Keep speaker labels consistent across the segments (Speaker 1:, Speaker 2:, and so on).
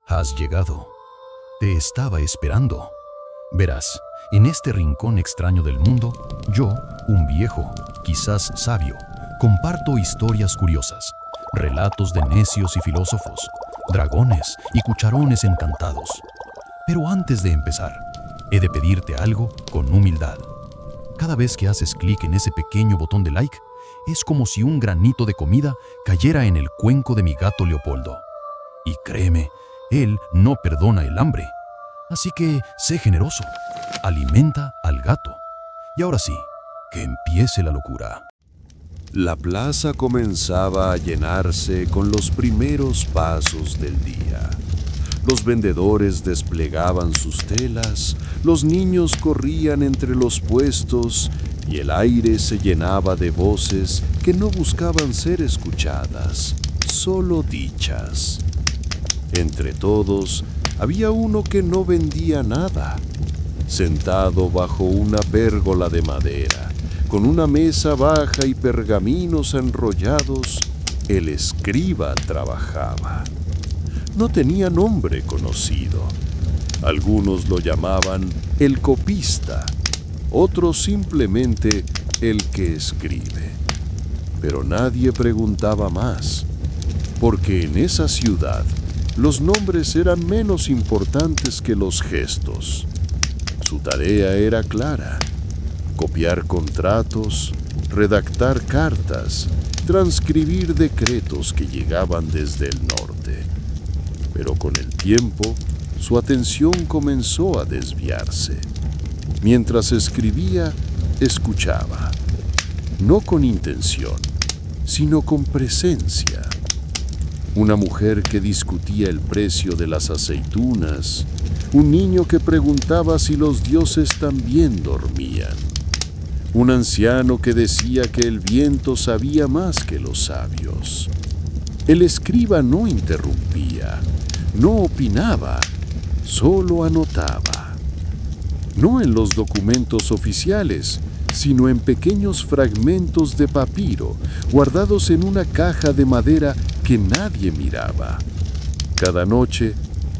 Speaker 1: Has llegado. Te estaba esperando. Verás, en este rincón extraño del mundo, yo, un viejo, quizás sabio, comparto historias curiosas, relatos de necios y filósofos, dragones y cucharones encantados. Pero antes de empezar, he de pedirte algo con humildad. Cada vez que haces clic en ese pequeño botón de like, es como si un granito de comida cayera en el cuenco de mi gato Leopoldo. Y créeme, él no perdona el hambre. Así que sé generoso, alimenta al gato. Y ahora sí, que empiece la locura.
Speaker 2: La plaza comenzaba a llenarse con los primeros pasos del día. Los vendedores desplegaban sus telas, los niños corrían entre los puestos y el aire se llenaba de voces que no buscaban ser escuchadas, solo dichas. Entre todos, había uno que no vendía nada. Sentado bajo una pérgola de madera, con una mesa baja y pergaminos enrollados, el escriba trabajaba. No tenía nombre conocido. Algunos lo llamaban el copista, otros simplemente el que escribe. Pero nadie preguntaba más, porque en esa ciudad los nombres eran menos importantes que los gestos. Su tarea era clara: copiar contratos, redactar cartas, transcribir decretos que llegaban desde el norte. Pero con el tiempo, su atención comenzó a desviarse. Mientras escribía, escuchaba, no con intención, sino con presencia. Una mujer que discutía el precio de las aceitunas, un niño que preguntaba si los dioses también dormían, un anciano que decía que el viento sabía más que los sabios. El escriba no interrumpía, no opinaba, solo anotaba. No en los documentos oficiales, sino en pequeños fragmentos de papiro guardados en una caja de madera que nadie miraba. Cada noche,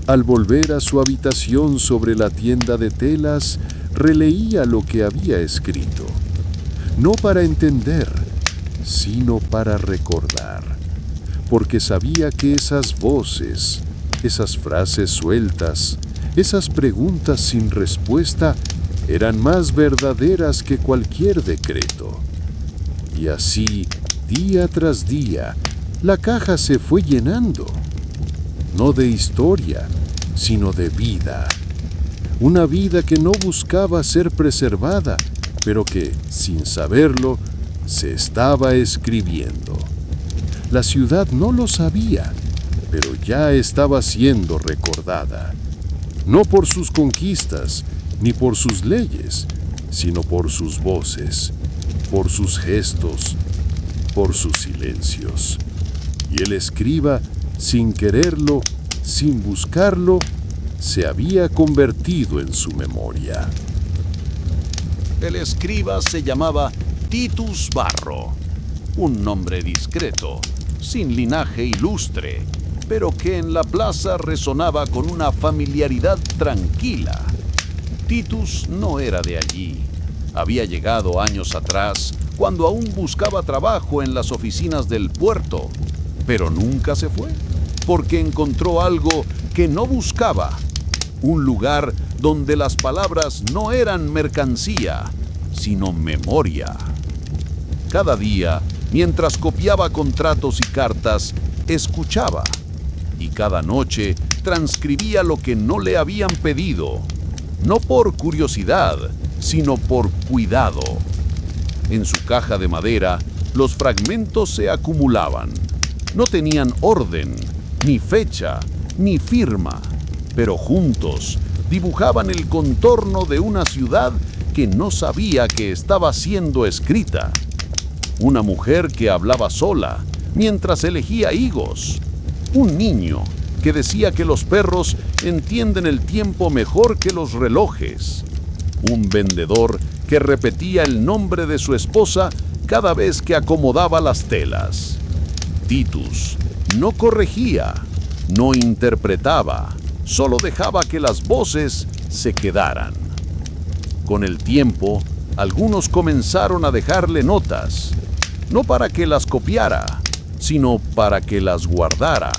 Speaker 2: al volver a su habitación sobre la tienda de telas, releía lo que había escrito, no para entender, sino para recordar, porque sabía que esas voces, esas frases sueltas, esas preguntas sin respuesta eran más verdaderas que cualquier decreto. Y así, día tras día, la caja se fue llenando, no de historia, sino de vida. Una vida que no buscaba ser preservada, pero que, sin saberlo, se estaba escribiendo. La ciudad no lo sabía, pero ya estaba siendo recordada, no por sus conquistas, ni por sus leyes, sino por sus voces, por sus gestos, por sus silencios. Y el escriba, sin quererlo, sin buscarlo, se había convertido en su memoria.
Speaker 3: El escriba se llamaba Titus Varro, un nombre discreto, sin linaje ilustre, pero que en la plaza resonaba con una familiaridad tranquila. Titus no era de allí. Había llegado años atrás, cuando aún buscaba trabajo en las oficinas del puerto, pero nunca se fue, porque encontró algo que no buscaba: un lugar donde las palabras no eran mercancía, sino memoria. Cada día, mientras copiaba contratos y cartas, escuchaba, y cada noche transcribía lo que no le habían pedido, no por curiosidad, sino por cuidado. En su caja de madera, los fragmentos se acumulaban. No tenían orden, ni fecha, ni firma, pero juntos dibujaban el contorno de una ciudad que no sabía que estaba siendo escrita. Una mujer que hablaba sola mientras elegía higos. Un niño que decía que los perros entienden el tiempo mejor que los relojes. Un vendedor que repetía el nombre de su esposa cada vez que acomodaba las telas. Titus no corregía, No interpretaba, solo dejaba que las voces se quedaran. Con el tiempo, algunos comenzaron a dejarle notas, no para que las copiara, sino para que las guardara,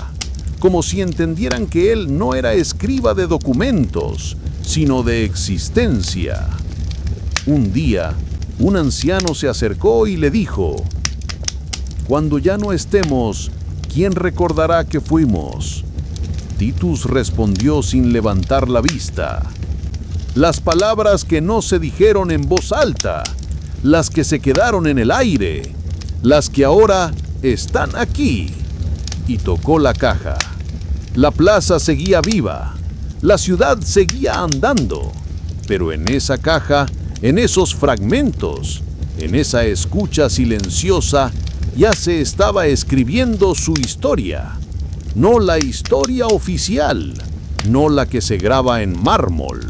Speaker 3: como si entendieran que él no era escriba de documentos, sino de existencia. Un día, un anciano se acercó y le dijo: «Cuando ya no estemos, ¿quién recordará que fuimos?». Titus respondió sin levantar la vista: «Las palabras que no se dijeron en voz alta, las que se quedaron en el aire, las que ahora están aquí». Y tocó la caja. La plaza seguía viva, la ciudad seguía andando, pero en esa caja, en esos fragmentos, en esa escucha silenciosa, ya se estaba escribiendo su historia. No la historia oficial, no la que se graba en mármol,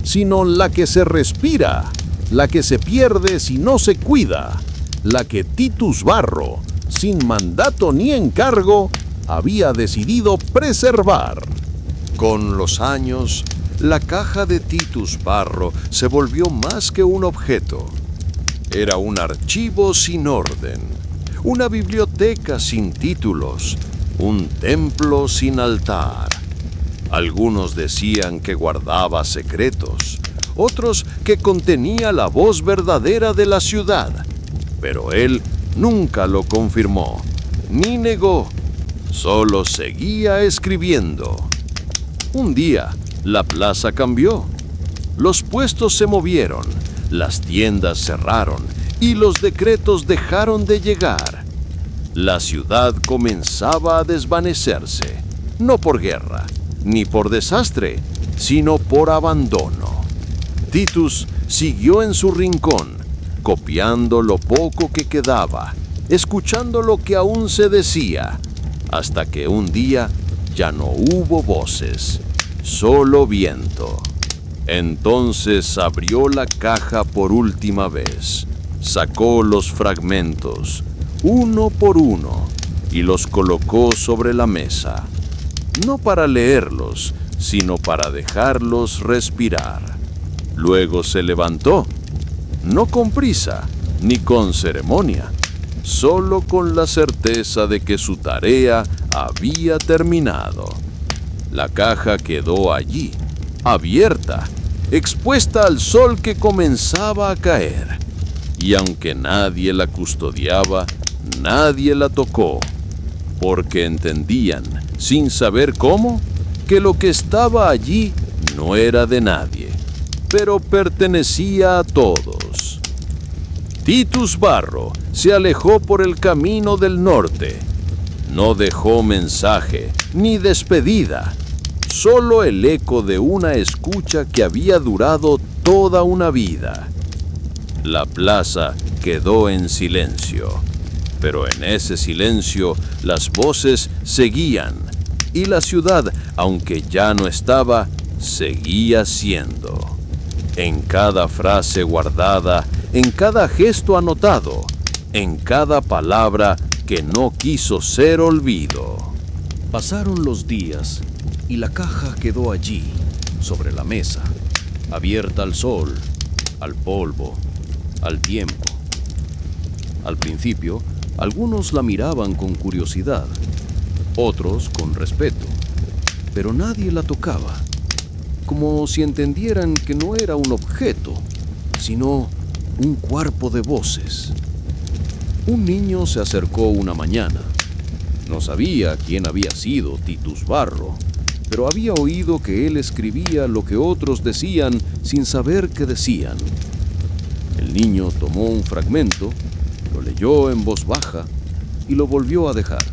Speaker 3: sino la que se respira, la que se pierde si no se cuida, la que Titus Barro, sin mandato ni encargo, había decidido preservar.
Speaker 2: Con los años, la caja de Titus Barro se volvió más que un objeto. Era un archivo sin orden, una biblioteca sin títulos, un templo sin altar. Algunos decían que guardaba secretos, otros que contenía la voz verdadera de la ciudad, pero él nunca lo confirmó, ni negó, solo seguía escribiendo. Un día, la plaza cambió. Los puestos se movieron, las tiendas cerraron y los decretos dejaron de llegar. La ciudad comenzaba a desvanecerse, no por guerra, ni por desastre, sino por abandono. Titus siguió en su rincón, copiando lo poco que quedaba, escuchando lo que aún se decía, hasta que un día ya no hubo voces, solo viento. Entonces abrió la caja por última vez, sacó los fragmentos, uno por uno, y los colocó sobre la mesa, no para leerlos, sino para dejarlos respirar. Luego se levantó, no con prisa, ni con ceremonia, solo con la certeza de que su tarea había terminado. La caja quedó allí, abierta, expuesta al sol que comenzaba a caer, y aunque nadie la custodiaba, nadie la tocó, porque entendían, sin saber cómo, que lo que estaba allí no era de nadie, pero pertenecía a todos. Titus Barro se alejó por el camino del norte. No dejó mensaje ni despedida, solo el eco de una escucha que había durado toda una vida. La plaza quedó en silencio, pero en ese silencio las voces seguían y la ciudad, aunque ya no estaba, seguía siendo. En cada frase guardada, en cada gesto anotado, en cada palabra que no quiso ser olvido. Pasaron los días y la caja quedó allí, sobre la mesa, abierta al sol, al polvo, al tiempo. Al principio, algunos la miraban con curiosidad, otros con respeto, pero nadie la tocaba, como si entendieran que no era un objeto, sino un cuerpo de voces. Un niño se acercó una mañana. No sabía quién había sido Titus Barro, pero había oído que él escribía lo que otros decían sin saber qué decían. El niño tomó un fragmento, lo leyó en voz baja y lo volvió a dejar.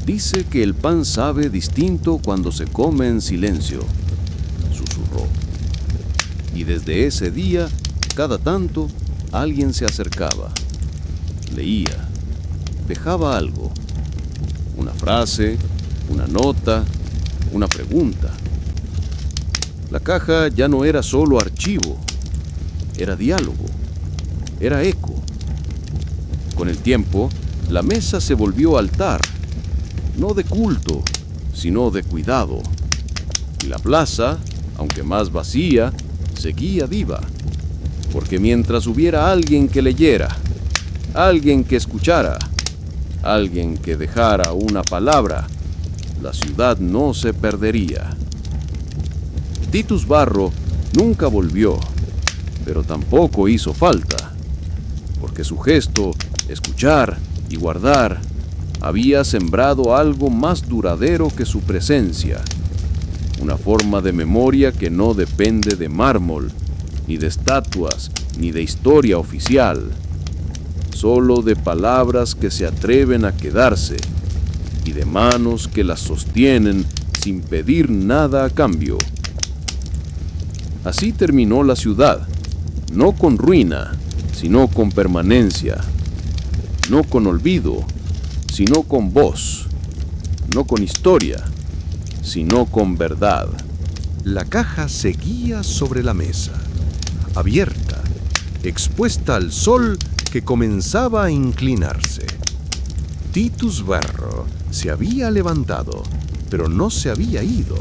Speaker 2: Dice que el pan sabe distinto cuando se come en silencio, susurró. Y desde ese día, cada tanto, alguien se acercaba, leía, dejaba algo, una frase, una nota, una pregunta. La caja ya no era solo archivo, era diálogo, era eco. Con el tiempo, la mesa se volvió altar, no de culto, sino de cuidado. Y la plaza, aunque más vacía, seguía viva, porque mientras hubiera alguien que leyera, alguien que escuchara, alguien que dejara una palabra, la ciudad no se perdería. Titus Barro nunca volvió, pero tampoco hizo falta, porque su gesto, escuchar y guardar, había sembrado algo más duradero que su presencia, una forma de memoria que no depende de mármol, ni de estatuas, ni de historia oficial, solo de palabras que se atreven a quedarse y de manos que las sostienen sin pedir nada a cambio. Así terminó la ciudad, no con ruina, sino con permanencia, no con olvido, sino con voz, no con historia, sino con verdad.
Speaker 4: La caja seguía sobre la mesa, abierta, expuesta al sol que comenzaba a inclinarse. Titus Barro se había levantado, pero no se había ido.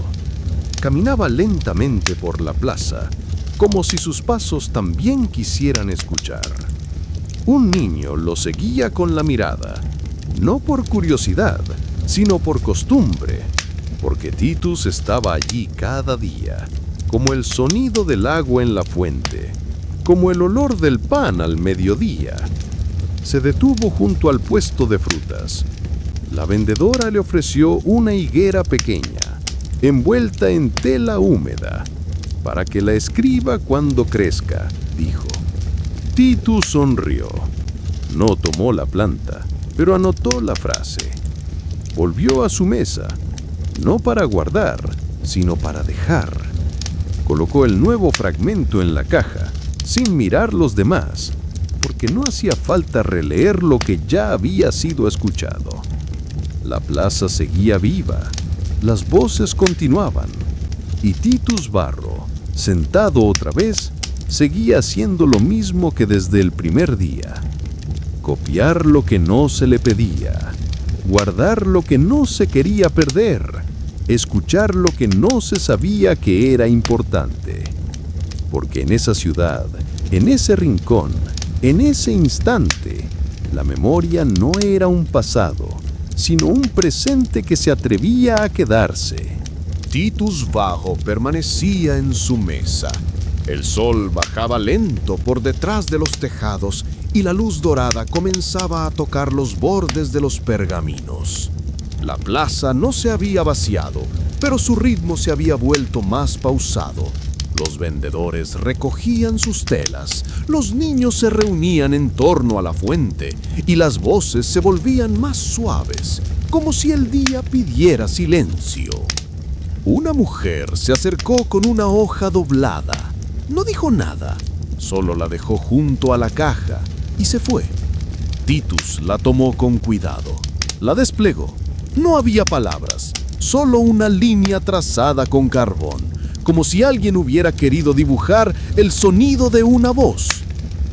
Speaker 4: Caminaba lentamente por la plaza, como si sus pasos también quisieran escuchar. Un niño lo seguía con la mirada, no por curiosidad, sino por costumbre, porque Titus estaba allí cada día, como el sonido del agua en la fuente, como el olor del pan al mediodía. Se detuvo junto al puesto de frutas. La vendedora le ofreció una higuera pequeña, envuelta en tela húmeda, para que la escriba cuando crezca, dijo. Titus sonrió. No tomó la planta, pero anotó la frase. Volvió a su mesa, no para guardar, sino para dejar. Colocó el nuevo fragmento en la caja, sin mirar los demás, porque no hacía falta releer lo que ya había sido escuchado. La plaza seguía viva, las voces continuaban, y Titus Barro, sentado otra vez, seguía haciendo lo mismo que desde el primer día. Copiar lo que no se le pedía, guardar lo que no se quería perder, escuchar lo que no se sabía que era importante. Porque en esa ciudad, en ese rincón, en ese instante, la memoria no era un pasado, sino un presente que se atrevía a quedarse.
Speaker 5: Titus Barro permanecía en su mesa. El sol bajaba lento por detrás de los tejados y la luz dorada comenzaba a tocar los bordes de los pergaminos. La plaza no se había vaciado, pero su ritmo se había vuelto más pausado. Los vendedores recogían sus telas, los niños se reunían en torno a la fuente y las voces se volvían más suaves, como si el día pidiera silencio. Una mujer se acercó con una hoja doblada. No dijo nada, solo la dejó junto a la caja y se fue. Titus la tomó con cuidado, la desplegó. No había palabras, solo una línea trazada con carbón, como si alguien hubiera querido dibujar el sonido de una voz.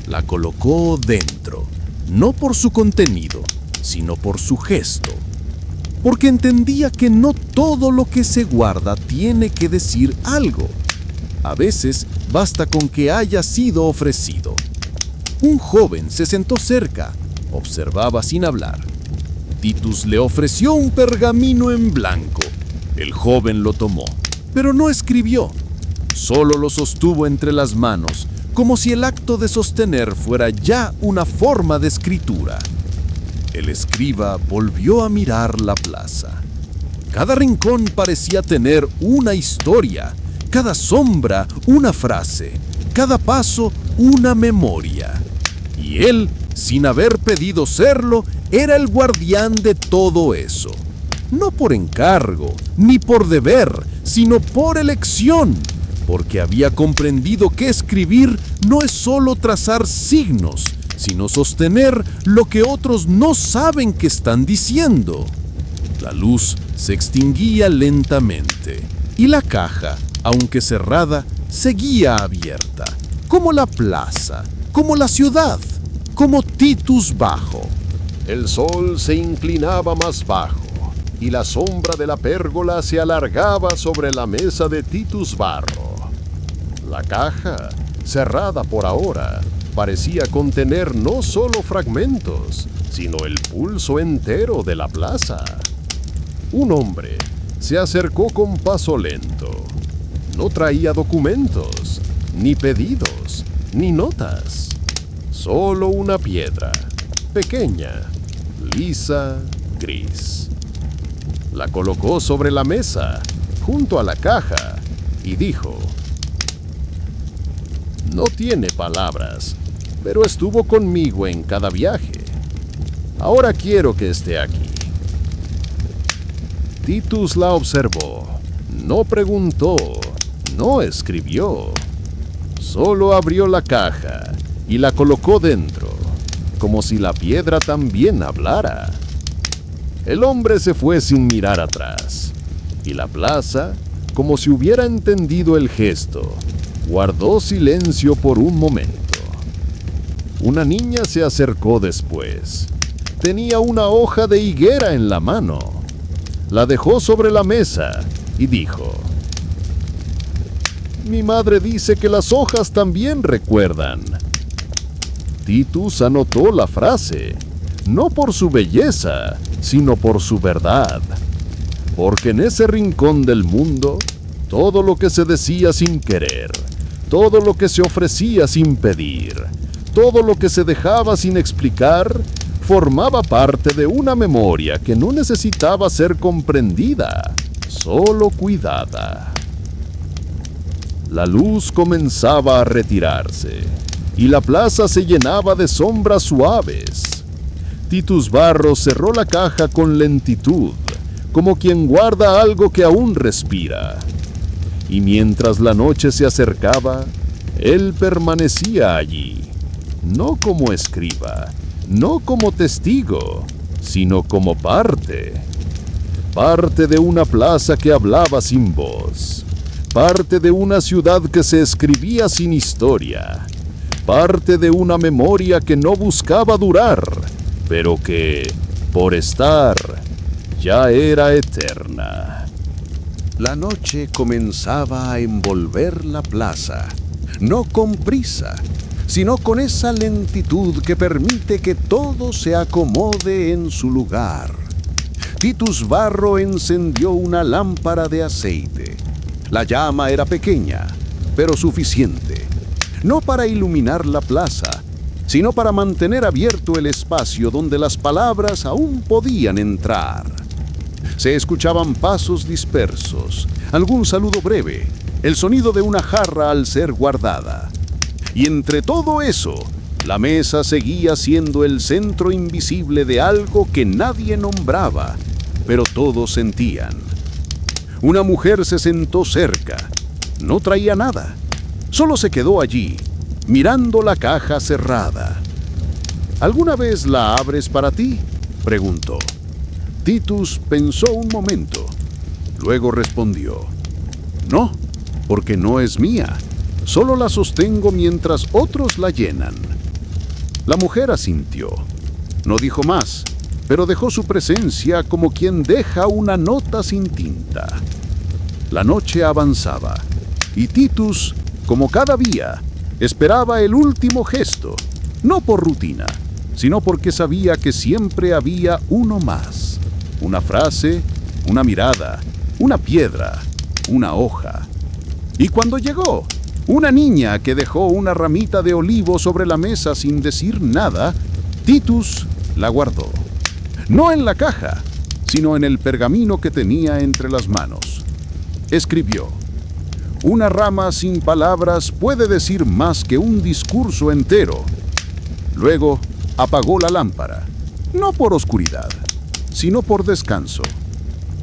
Speaker 5: La colocó dentro, no por su contenido, sino por su gesto, porque entendía que no todo lo que se guarda tiene que decir algo. A veces basta con que haya sido ofrecido. Un joven se sentó cerca, observaba sin hablar. Titus le ofreció un pergamino en blanco. El joven lo tomó, pero no escribió. Solo lo sostuvo entre las manos, como si el acto de sostener fuera ya una forma de escritura. El escriba volvió a mirar la plaza. Cada rincón parecía tener una historia, cada sombra una frase, cada paso una memoria. Y él, sin haber pedido serlo, era el guardián de todo eso. No por encargo, ni por deber, sino por elección, porque había comprendido que escribir no es solo trazar signos, sino sostener lo que otros no saben que están diciendo. La luz se extinguía lentamente, y la caja, aunque cerrada, seguía abierta, como la plaza, como la ciudad, como Titus Barro.
Speaker 3: El sol se inclinaba más bajo.
Speaker 5: y la sombra de la pérgola se alargaba sobre la mesa de Titus Varro. La caja, cerrada por ahora, parecía contener no solo fragmentos, sino el pulso entero de la plaza. Un hombre se acercó con paso lento. No traía documentos, ni pedidos, ni notas. Solo una piedra, pequeña, lisa, gris. La colocó sobre la mesa, junto a la caja, y dijo: «No tiene palabras, pero estuvo conmigo en cada viaje. Ahora quiero que esté aquí». Titus la observó. No preguntó, no escribió. Solo abrió la caja y la colocó dentro, como si la piedra también hablara. El hombre se fue sin mirar atrás, y la plaza, como si hubiera entendido el gesto, guardó silencio por un momento. Una niña se acercó después. Tenía una hoja de higuera en la mano. La dejó sobre la mesa y dijo: «Mi madre dice que las hojas también recuerdan». Titus anotó la frase, no por su belleza, sino por su verdad. Porque en ese rincón del mundo, todo lo que se decía sin querer, todo lo que se ofrecía sin pedir, todo lo que se dejaba sin explicar, formaba parte de una memoria que no necesitaba ser comprendida, solo cuidada. La luz comenzaba a retirarse, y la plaza se llenaba de sombras suaves. Titus Varro cerró la caja con lentitud, como quien guarda algo que aún respira. Y mientras la noche se acercaba, él permanecía allí, no como escriba, no como testigo, sino como parte. Parte de una plaza que hablaba sin voz. Parte de una ciudad que se escribía sin historia. Parte de una memoria que no buscaba durar, pero que, por estar, ya era eterna.
Speaker 2: La noche comenzaba a envolver la plaza, no con prisa, sino con esa lentitud que permite que todo se acomode en su lugar. Titus Varro encendió una lámpara de aceite. La llama era pequeña, pero suficiente, no para iluminar la plaza, sino para mantener abierto el espacio donde las palabras aún podían entrar. Se escuchaban pasos dispersos, algún saludo breve, el sonido de una jarra al ser guardada. Y entre todo eso, la mesa seguía siendo el centro invisible de algo que nadie nombraba, pero todos sentían. Una mujer se sentó cerca. No traía nada. Solo se quedó allí, mirando la caja cerrada. ¿Alguna vez la abres para ti?, preguntó. Titus pensó un momento. Luego respondió: «No, porque no es mía. Solo la sostengo mientras otros la llenan». La mujer asintió. No dijo más, pero dejó su presencia como quien deja una nota sin tinta. La noche avanzaba, y Titus, como cada día, esperaba el último gesto, no por rutina, sino porque sabía que siempre había uno más. Una frase, una mirada, una piedra, una hoja. Y cuando llegó, una niña que dejó una ramita de olivo sobre la mesa sin decir nada, Titus la guardó. No en la caja, sino en el pergamino que tenía entre las manos. Escribió: «Una rama sin palabras puede decir más que un discurso entero». Luego apagó la lámpara, no por oscuridad, sino por descanso.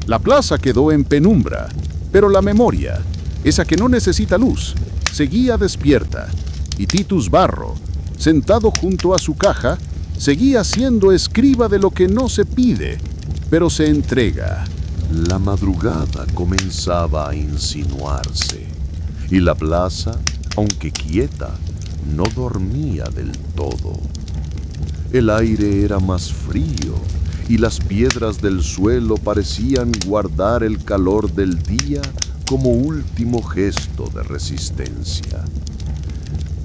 Speaker 2: La plaza quedó en penumbra, pero la memoria, esa que no necesita luz, seguía despierta, y Titus Varro, sentado junto a su caja, seguía siendo escriba de lo que no se pide, pero se entrega.
Speaker 5: La madrugada comenzaba a insinuarse, y la plaza, aunque quieta, no dormía del todo. El aire era más frío,
Speaker 2: y las piedras del suelo parecían guardar el calor del día como último gesto de resistencia.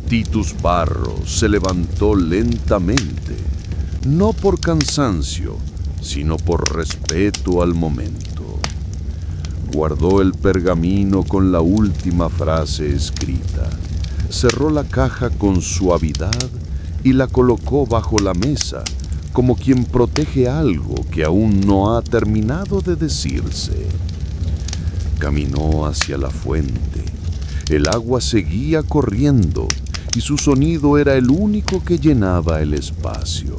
Speaker 2: Titus Varro se levantó lentamente, no por cansancio, sino por respeto al momento. Guardó el pergamino con la última frase escrita, cerró la caja con suavidad y la colocó bajo la mesa, como quien protege algo que aún no ha terminado de decirse. Caminó hacia la fuente. El agua seguía corriendo y su sonido era el único que llenaba el espacio.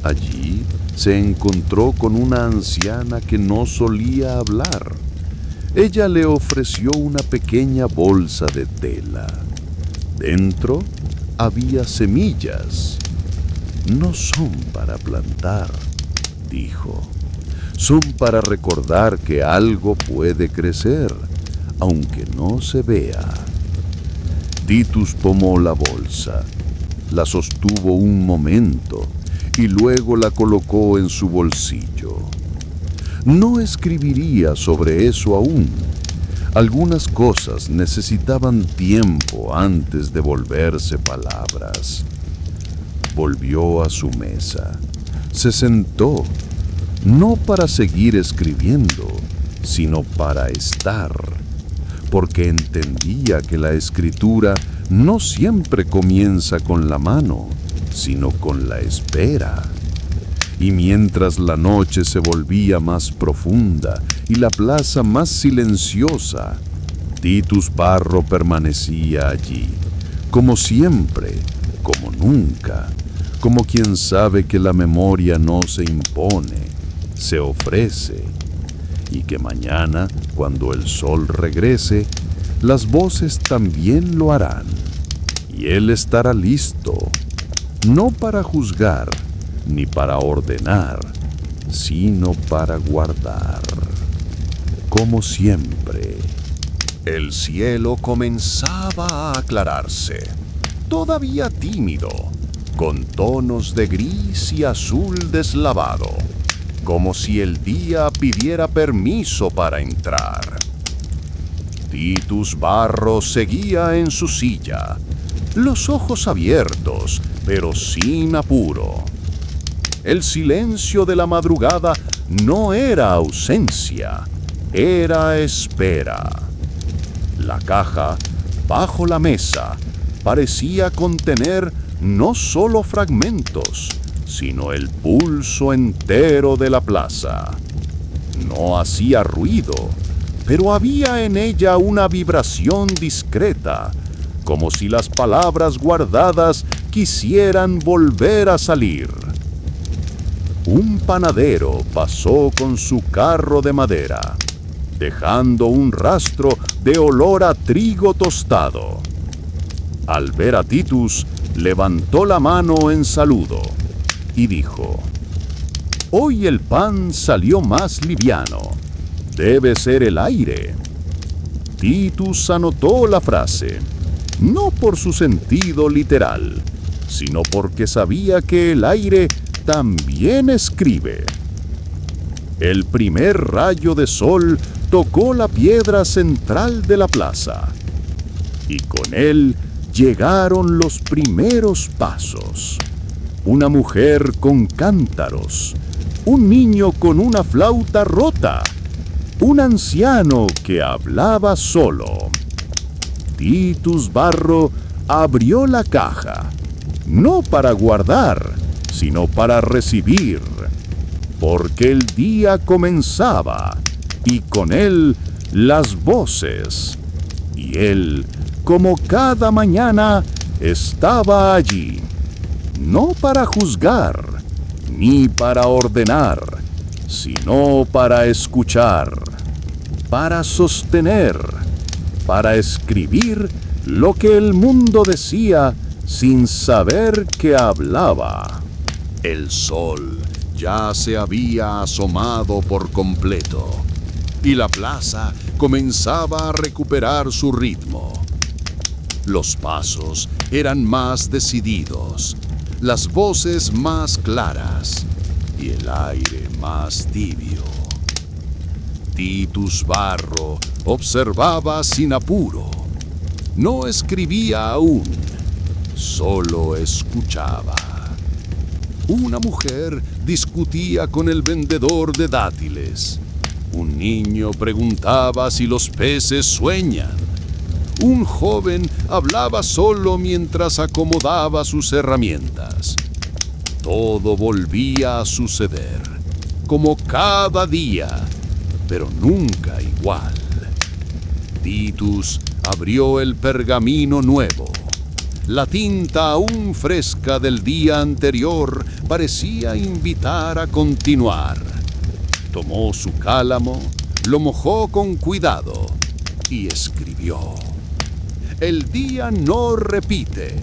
Speaker 2: Allí se encontró con una anciana que no solía hablar. Ella le ofreció una pequeña bolsa de tela. Dentro había semillas. No son para plantar, dijo. Son para recordar que algo puede crecer, aunque no se vea. Titus tomó la bolsa, la sostuvo un momento y luego la colocó en su bolsillo. No escribiría sobre eso aún. Algunas cosas necesitaban tiempo antes de volverse palabras. Volvió a su mesa. Se sentó, no para seguir escribiendo, sino para estar, porque entendía que la escritura no siempre comienza con la mano, sino con la espera. Y mientras la noche se volvía más profunda y la plaza más silenciosa, Titus Varro permanecía allí, como siempre, como nunca, como quien sabe que la memoria no se impone, se ofrece, y que mañana, cuando el sol regrese, las voces también lo harán, y él estará listo, no para juzgar, ni para ordenar, sino para guardar. Como siempre.
Speaker 5: El cielo comenzaba a aclararse, todavía tímido, con tonos de gris y azul deslavado, como si el día pidiera permiso para entrar. Titus Varro seguía en su silla, los ojos abiertos, pero sin apuro. El silencio de la madrugada no era ausencia, era espera. La caja, bajo la mesa, parecía contener no solo fragmentos, sino el pulso entero de la plaza. No hacía ruido, pero había en ella una vibración discreta, como si las palabras guardadas quisieran volver a salir. Un panadero pasó con su carro de madera, dejando un rastro de olor a trigo tostado. Al ver a Titus, levantó la mano en saludo y dijo: «Hoy el pan salió más liviano. Debe ser el aire». Titus anotó la frase, no por su sentido literal, sino porque sabía que el aire también escribe. El primer rayo de sol tocó la piedra central de la plaza, y con él llegaron los primeros pasos. Una mujer con cántaros, un niño con una flauta rota, un anciano que hablaba solo. Titus Varro abrió la caja, no para guardar, sino para recibir, porque el día comenzaba, y con él las voces, y él, como cada mañana, estaba allí, no para juzgar, ni para ordenar, sino para escuchar, para sostener, para escribir lo que el mundo decía sin saber que hablaba. El sol ya se había asomado por completo, y la plaza comenzaba a recuperar su ritmo. Los pasos eran más decididos, las voces más claras,
Speaker 2: y el aire más tibio. Titus Barro observaba sin apuro. No escribía aún, solo escuchaba. Una mujer discutía con el vendedor de dátiles. Un niño preguntaba si los peces sueñan. Un joven hablaba solo mientras acomodaba sus herramientas. Todo volvía a suceder, como cada día, pero nunca igual. Titus abrió el pergamino nuevo. La tinta aún fresca del día anterior parecía invitar a continuar. Tomó su cálamo, lo mojó con cuidado y escribió. El día no repite,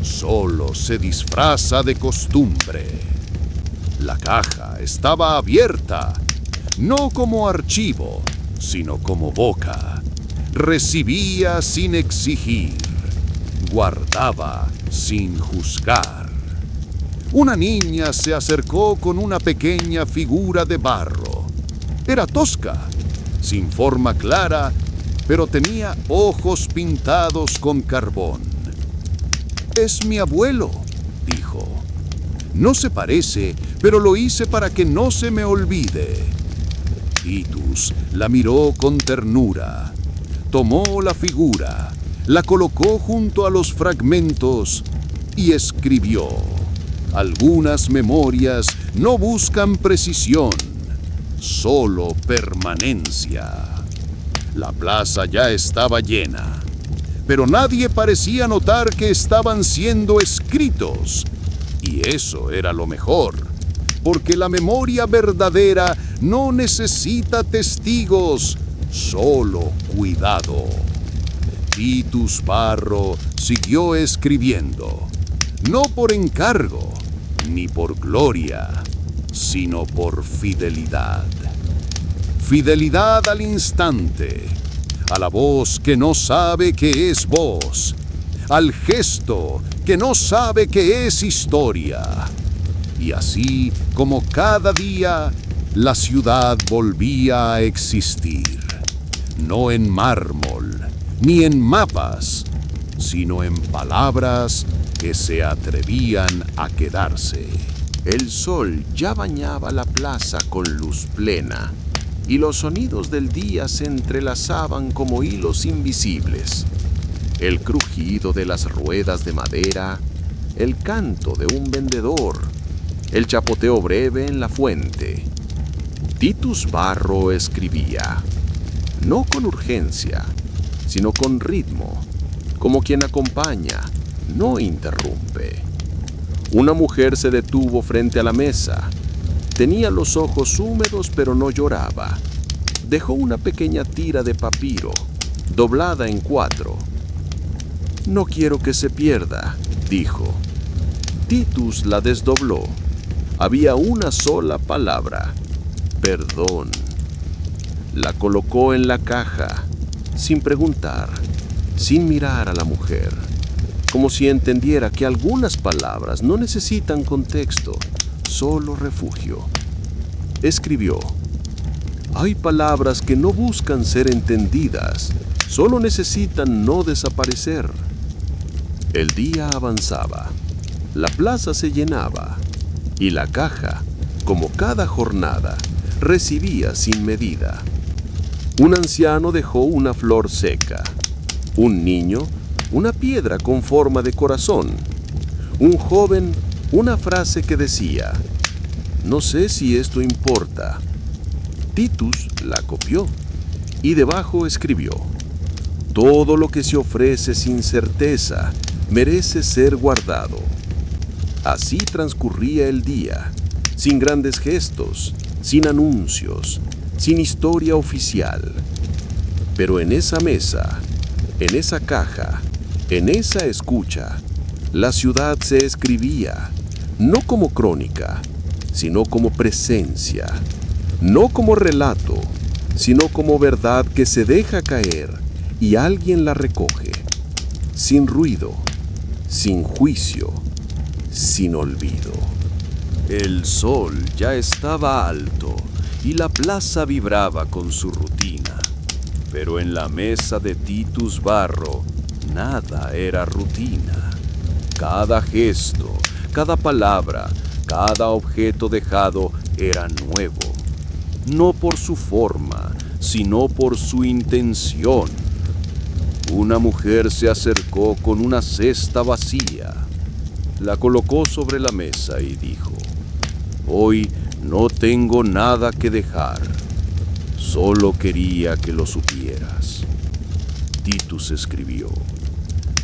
Speaker 2: solo se disfraza de costumbre. La caja estaba abierta, no como archivo, sino como boca. Recibía sin exigir, guardaba sin juzgar. Una niña se acercó con una pequeña figura de barro. Era tosca, sin forma clara, pero tenía ojos pintados con carbón. «Es mi abuelo», dijo. «No se parece, pero lo hice para que no se me olvide». Titus la miró con ternura. Tomó la figura, la colocó junto a los fragmentos y escribió. Algunas memorias no buscan precisión, solo permanencia. La plaza ya estaba llena, pero nadie parecía notar que estaban siendo escritos. Y eso era lo mejor, porque la memoria verdadera no necesita testigos, solo cuidado. Titus Barro siguió escribiendo, no por encargo, ni por gloria, sino por fidelidad. Fidelidad al instante, a la voz que no sabe que es voz, al gesto que no sabe que es historia. Y así como cada día, la ciudad volvía a existir, no en mármol, ni en mapas, sino en palabras que se atrevían a quedarse.
Speaker 4: El sol ya bañaba la plaza con luz plena, y los sonidos del día se entrelazaban como hilos invisibles. El crujido de las ruedas de madera, el canto de un vendedor, el chapoteo breve en la fuente. Titus Barro escribía, no con urgencia, sino con ritmo, como quien acompaña, no interrumpe. Una mujer se detuvo frente a la mesa. Tenía los ojos húmedos, pero no lloraba. Dejó una pequeña tira de papiro, doblada en 4. «No quiero que se pierda», dijo. Titus la desdobló. Había una sola palabra: perdón. La colocó en la caja, sin preguntar, sin mirar a la mujer, como si entendiera que algunas palabras no necesitan contexto, solo refugio. Escribió, hay palabras que no buscan ser entendidas, solo necesitan no desaparecer. El día avanzaba, la plaza se llenaba, y la caja, como cada jornada, recibía sin medida. Un anciano dejó una flor seca, un niño una piedra con forma de corazón, un joven una frase que decía, no sé si esto importa. Titus la copió y debajo escribió, todo lo que se ofrece sin certeza merece ser guardado. Así transcurría el día, sin grandes gestos, sin anuncios, sin historia oficial. Pero en esa mesa, en esa caja, en esa escucha, la ciudad se escribía, no como crónica, sino como presencia, no como relato, sino como verdad que se deja caer y alguien la recoge, sin ruido, sin juicio, sin olvido.
Speaker 2: El sol ya estaba alto y la plaza vibraba con su rutina. Pero en la mesa de Titus Barro nada era rutina. Cada gesto, cada palabra, cada objeto dejado era nuevo. No por su forma, sino por su intención. Una mujer se acercó con una cesta vacía. La colocó sobre la mesa y dijo: «Hoy no tengo nada que dejar. Solo quería que lo supieras». Titus escribió: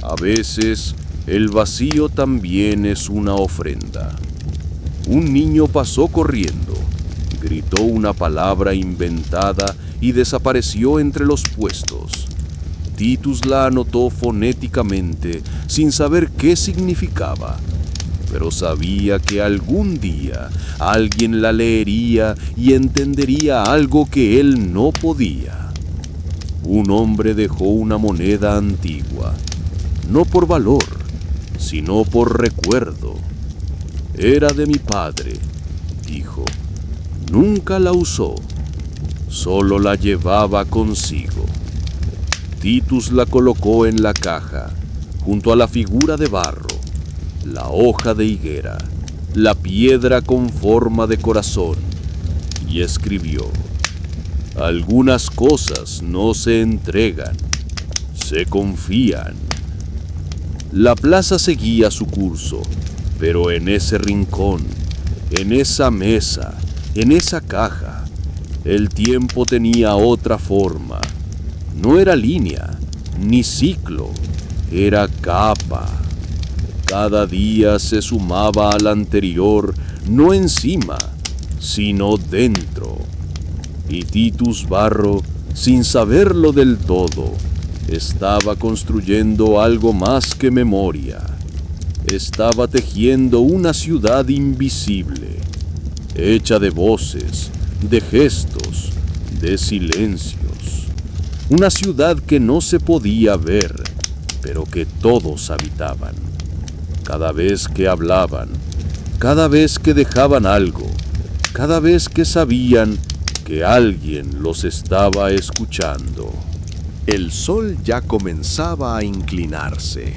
Speaker 2: «A veces el vacío también es una ofrenda». Un niño pasó corriendo, gritó una palabra inventada y desapareció entre los puestos. Titus la anotó fonéticamente sin saber qué significaba, pero sabía que algún día alguien la leería y entendería algo que él no podía. Un hombre dejó una moneda antigua, no por valor, sino por recuerdo. «Era de mi padre», dijo. «Nunca la usó, solo la llevaba consigo». Titus la colocó en la caja, junto a la figura de barro, la hoja de higuera, la piedra con forma de corazón, y escribió: «Algunas cosas no se entregan, se confían». La plaza seguía su curso, pero en ese rincón, en esa mesa, en esa caja, el tiempo tenía otra forma. No era línea, ni ciclo, era capa. Cada día se sumaba al anterior, no encima, sino dentro. Y Titus Barro, sin saberlo del todo, estaba construyendo algo más que memoria. Estaba tejiendo una ciudad invisible, hecha de voces, de gestos, de silencios. Una ciudad que no se podía ver, pero que todos habitaban. Cada vez que hablaban, cada vez que dejaban algo, cada vez que sabían que alguien los estaba escuchando.
Speaker 5: El sol ya comenzaba a inclinarse,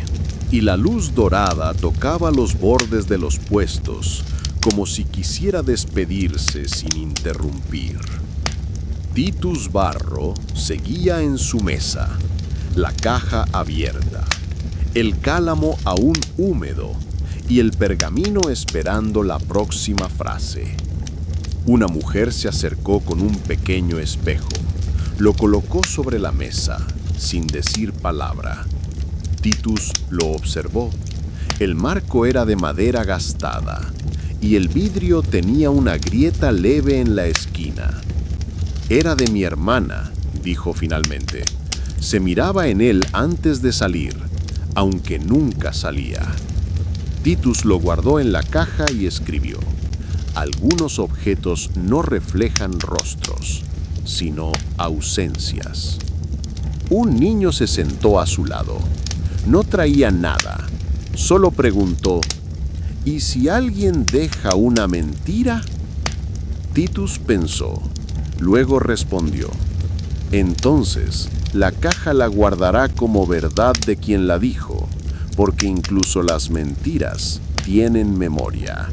Speaker 5: y la luz dorada tocaba los bordes de los puestos, como si quisiera despedirse sin interrumpir. Titus Barro seguía en su mesa, la caja abierta, el cálamo aún húmedo y el pergamino esperando la próxima frase. Una mujer se acercó con un pequeño espejo, lo colocó sobre la mesa, sin decir palabra. Titus lo observó. El marco era de madera gastada y el vidrio tenía una grieta leve en la esquina. «Era de mi hermana», dijo finalmente. Se miraba en él antes de salir, aunque nunca salía. Titus lo guardó en la caja y escribió: «Algunos objetos no reflejan rostros, sino ausencias». Un niño se sentó a su lado. No traía nada, solo preguntó: «¿Y si alguien deja una mentira?». Titus pensó, luego respondió: «Entonces, la caja la guardará como verdad de quien la dijo, porque incluso las mentiras tienen memoria».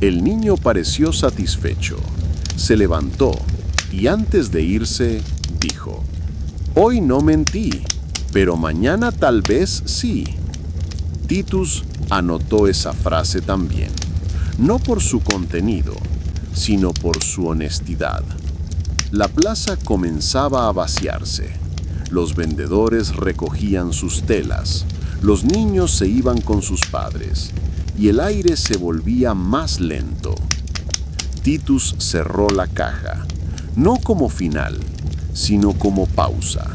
Speaker 5: El niño pareció satisfecho. Se levantó y antes de irse, dijo: «Hoy no mentí, pero mañana tal vez sí». Titus anotó esa frase también, no por su contenido, sino por su honestidad. La plaza comenzaba a vaciarse. Los vendedores recogían sus telas, los niños se iban con sus padres, y el aire se volvía más lento. Titus cerró la caja, no como final, sino como pausa,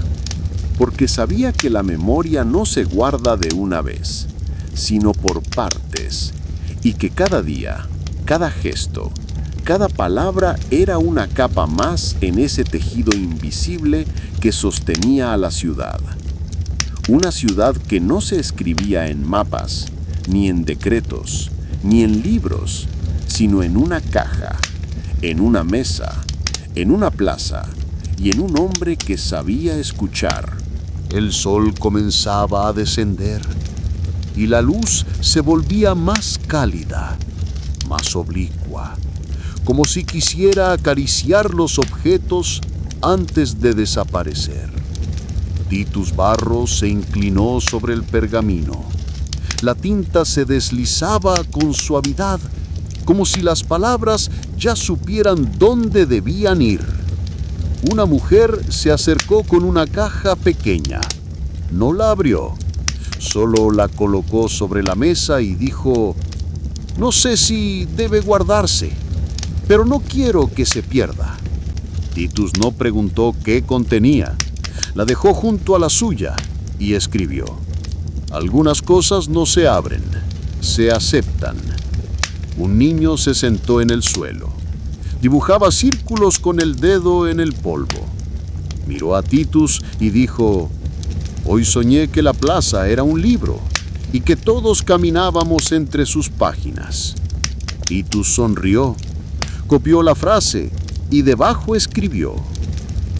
Speaker 5: porque sabía que la memoria no se guarda de una vez, sino por partes, y que cada día, cada gesto, cada palabra era una capa más en ese tejido invisible que sostenía a la ciudad. Una ciudad que no se escribía en mapas, ni en decretos, ni en libros,
Speaker 2: sino en una caja, en una mesa, en una plaza y en un hombre que sabía escuchar.
Speaker 5: El sol comenzaba a descender y la luz se volvía más cálida, más oblicua, como si quisiera acariciar los objetos antes de desaparecer. Titus Varro se inclinó sobre el pergamino. La tinta se deslizaba con suavidad, como si las palabras ya supieran dónde debían ir. Una mujer se acercó con una caja pequeña. No la abrió, solo la colocó sobre la mesa y dijo: «No sé si debe guardarse, pero no quiero que se pierda». Titus no preguntó qué contenía. La dejó junto a la suya y escribió: «Algunas cosas no se abren, se aceptan». Un niño se sentó en el suelo. Dibujaba círculos con el dedo en el polvo. Miró a Titus y dijo: «Hoy soñé que la plaza era un libro y que todos caminábamos entre sus páginas». Titus sonrió, copió la frase y debajo escribió: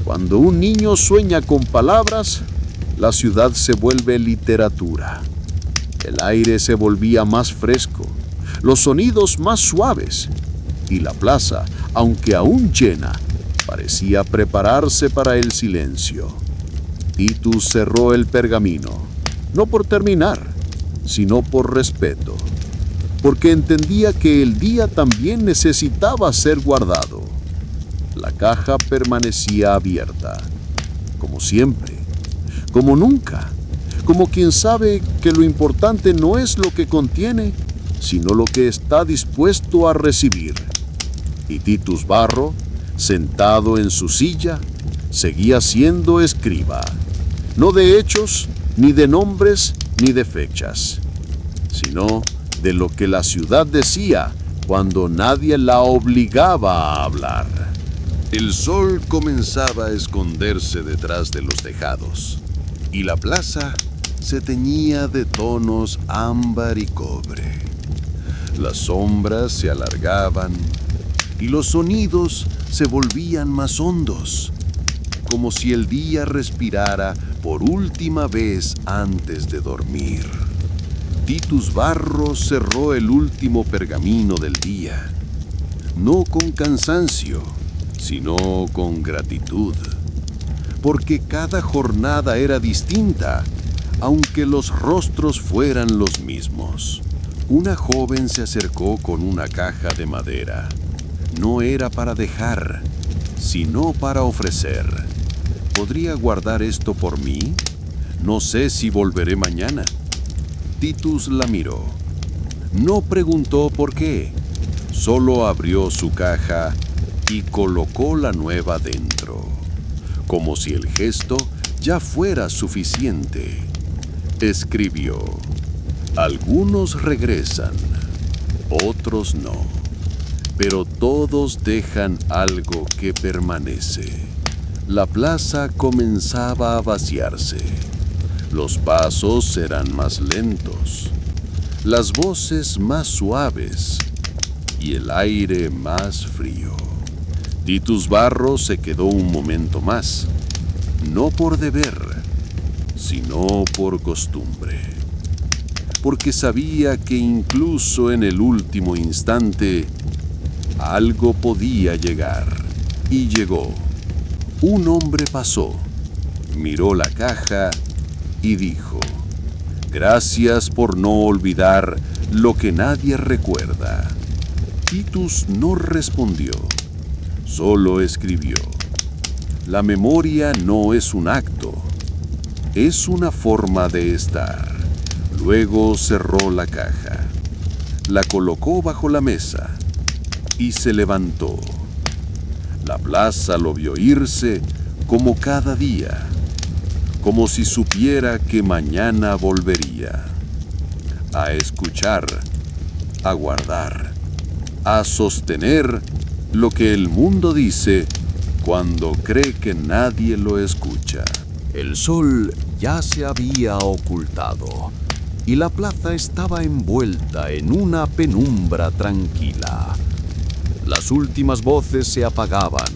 Speaker 5: «Cuando un niño sueña con palabras, la ciudad se vuelve literatura». El aire se volvía más fresco, los sonidos más suaves, y la plaza, aunque aún llena, parecía prepararse para el silencio. Titus cerró el pergamino, no por terminar, sino por respeto, porque entendía que el día también necesitaba ser guardado. La caja permanecía abierta, como siempre, como nunca, como quien sabe que lo importante no es lo que contiene, sino lo que está dispuesto a recibir. Y Titus Varro, sentado en su silla, seguía siendo escriba, no de hechos, ni de nombres, ni de fechas, sino de lo que la ciudad decía cuando nadie la obligaba a hablar.
Speaker 2: El sol comenzaba a esconderse detrás de los tejados, y la plaza se teñía de tonos ámbar y cobre. Las sombras se alargaban y los sonidos se volvían más hondos, como si el día respirara por última vez antes de dormir. Titus Varro cerró el último pergamino del día, no con cansancio, sino con gratitud, porque cada jornada era distinta, aunque los rostros fueran los mismos. Una joven se acercó con una caja de madera. No era para dejar, sino para ofrecer. ¿Podría guardar esto por mí? No sé si volveré mañana. Titus la miró. No preguntó por qué. Solo abrió su caja y colocó la nueva dentro, como si el gesto ya fuera suficiente. Escribió: «Algunos regresan, otros no, pero todos dejan algo que permanece». La plaza comenzaba a vaciarse. Los pasos eran más lentos, las voces más suaves y el aire más frío. Titus Varro se quedó un momento más, no por deber, sino por costumbre, porque sabía que incluso en el último instante algo podía llegar, y llegó. Un hombre pasó, miró la caja y dijo: «Gracias por no olvidar lo que nadie recuerda». Titus no respondió, solo escribió: «La memoria no es un acto, es una forma de estar». Luego cerró la caja, la colocó bajo la mesa y se levantó. La plaza lo vio irse como cada día, como si supiera que mañana volvería. A escuchar, a guardar, a sostener lo que el mundo dice cuando cree que nadie lo escucha.
Speaker 4: El sol ya se había ocultado.
Speaker 2: y la plaza estaba envuelta en una penumbra tranquila. Las últimas voces se apagaban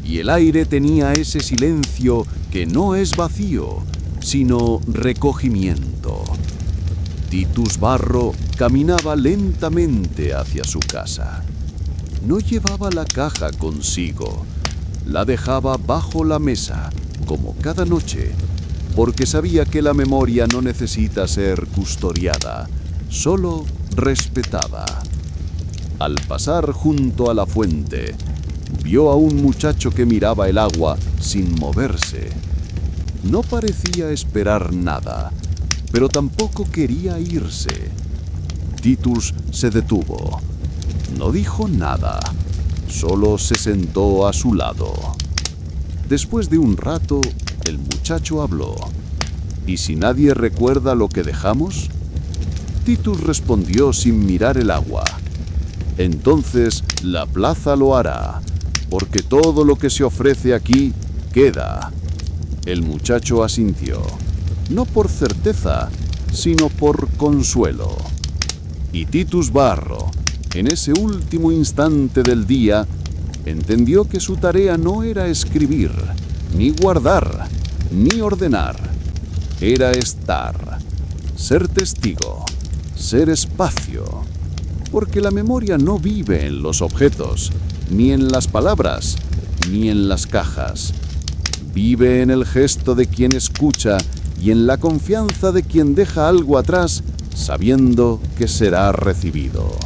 Speaker 2: y el aire tenía ese silencio que no es vacío, sino recogimiento. Titus Varro caminaba lentamente hacia su casa. No llevaba la caja consigo, la dejaba bajo la mesa, como cada noche, porque sabía que la memoria no necesita ser custodiada, solo respetada. Al pasar junto a la fuente, vio a un muchacho que miraba el agua sin moverse. No parecía esperar nada, pero tampoco quería irse. Titus se detuvo. No dijo nada, solo se sentó a su lado. Después de un rato, el muchacho habló. ¿Y si nadie recuerda lo que dejamos? Titus respondió sin mirar el agua. Entonces la plaza lo hará, porque todo lo que se ofrece aquí queda. El muchacho asintió, no por certeza, sino por consuelo. Y Titus Varro, en ese último instante del día, entendió que su tarea no era escribir, ni guardar, ni ordenar. Era estar, ser testigo, ser espacio. Porque la memoria no vive en los objetos, ni en las palabras, ni en las cajas. Vive en el gesto de quien escucha y en la confianza de quien deja algo atrás, sabiendo que será recibido.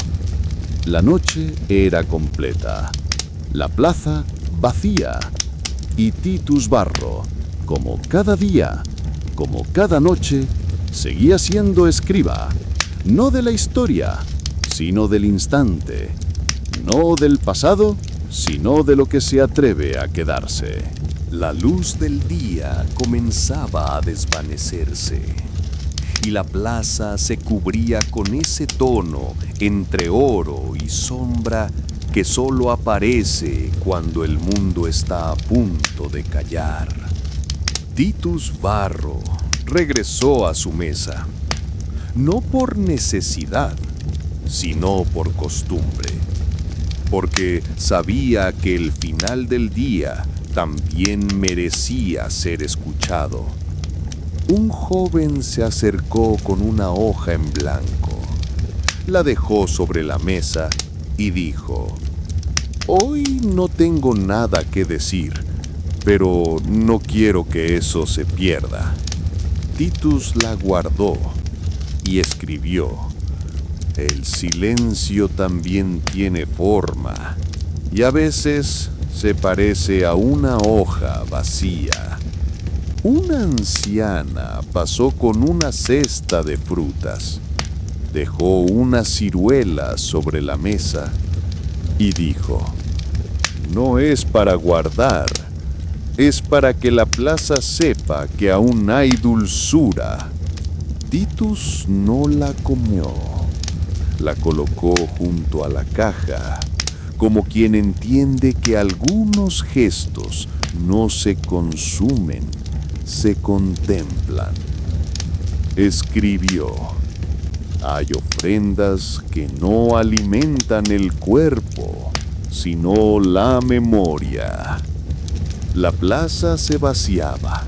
Speaker 2: La noche era completa, la plaza vacía, y Titus Varro, como cada día, como cada noche, seguía siendo escriba, no de la historia, sino del instante, no del pasado, sino de lo que se atreve a quedarse.
Speaker 6: La luz del día comenzaba a desvanecerse y la plaza se cubría con ese tono entre oro y sombra que solo aparece cuando el mundo está a punto de callar. Titus Varro regresó a su mesa, no por necesidad, sino por costumbre, porque sabía que el final del día también merecía ser escuchado. Un joven se acercó con una hoja en blanco, la dejó sobre la mesa y dijo: «Hoy no tengo nada que decir, pero no quiero que eso se pierda». Titus la guardó y escribió: «El silencio también tiene forma y a veces se parece a una hoja vacía». Una anciana pasó con una cesta de frutas, dejó una ciruela sobre la mesa y dijo: «No es para guardar, es para que la plaza sepa que aún hay dulzura». Titus no la comió, la colocó junto a la caja, como quien entiende que algunos gestos no se consumen, se contemplan. Escribió: «Hay ofrendas que no alimentan el cuerpo, sino la memoria». La plaza se vaciaba,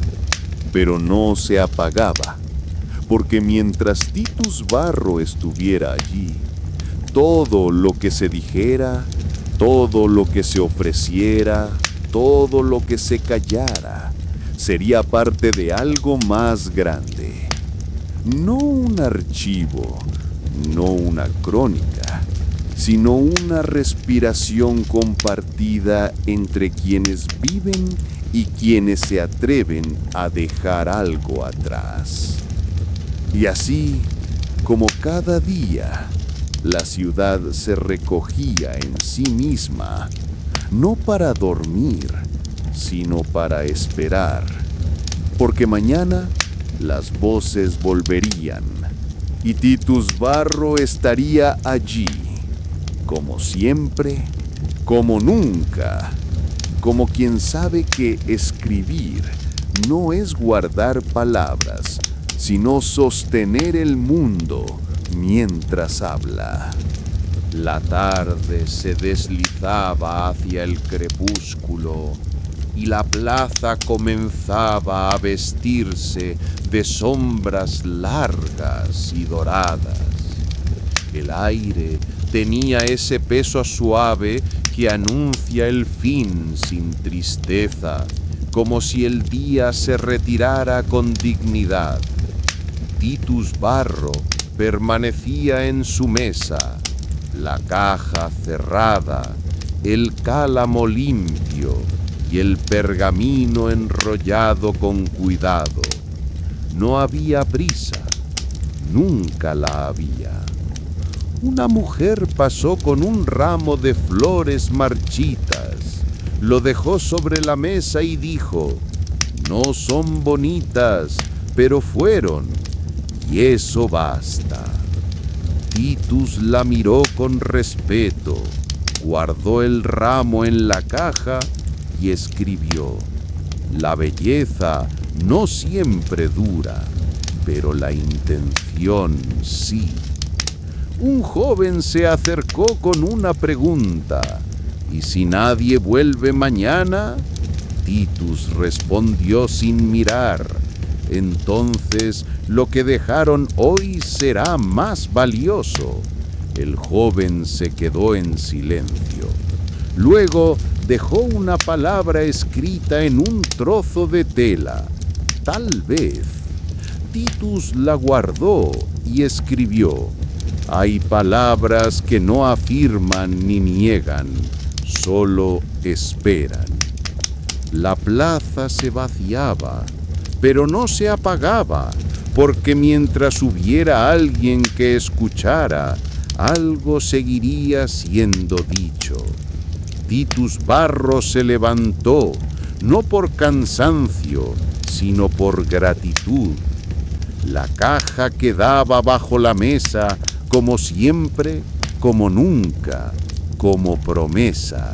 Speaker 6: pero no se apagaba, porque mientras Titus Varro estuviera allí, todo lo que se dijera, todo lo que se ofreciera, todo lo que se callara, sería parte de algo más grande. No un archivo, no una crónica, sino una respiración compartida entre quienes viven y quienes se atreven a dejar algo atrás. Y así, como cada día, la ciudad se recogía en sí misma, no para dormir, sino para esperar, porque mañana las voces volverían y Titus Varro estaría allí, como siempre, como nunca, como quien sabe que escribir no es guardar palabras,
Speaker 2: sino sostener el mundo mientras habla. La tarde se deslizaba hacia el crepúsculo y la plaza comenzaba a vestirse de sombras largas y doradas. El aire tenía ese peso suave que anuncia el fin sin tristeza, como si el día se retirara con dignidad. Titus Barro permanecía en su mesa, la caja cerrada, el cálamo limpio y el pergamino enrollado con cuidado. No había prisa, nunca la había. Una mujer pasó con un ramo de flores marchitas, lo dejó sobre la mesa y dijo: «No son bonitas, pero fueron, y eso basta». Titus la miró con respeto, guardó el ramo en la caja y escribió: «La belleza no siempre dura, pero la intención sí». Un joven se acercó con una pregunta: «¿Y si nadie vuelve mañana?». Titus respondió sin mirar: «Entonces lo que dejaron hoy será más valioso». El joven se quedó en silencio. Luego dejó una palabra escrita en un trozo de tela: «Tal vez». Titus la guardó y escribió: «Hay palabras que no afirman ni niegan, solo esperan». La plaza se vaciaba, pero no se apagaba, porque mientras hubiera alguien que escuchara, algo seguiría siendo dicho. Titus Barro se levantó, no por cansancio, sino por gratitud. La caja quedaba bajo la mesa, como siempre, como nunca, como promesa.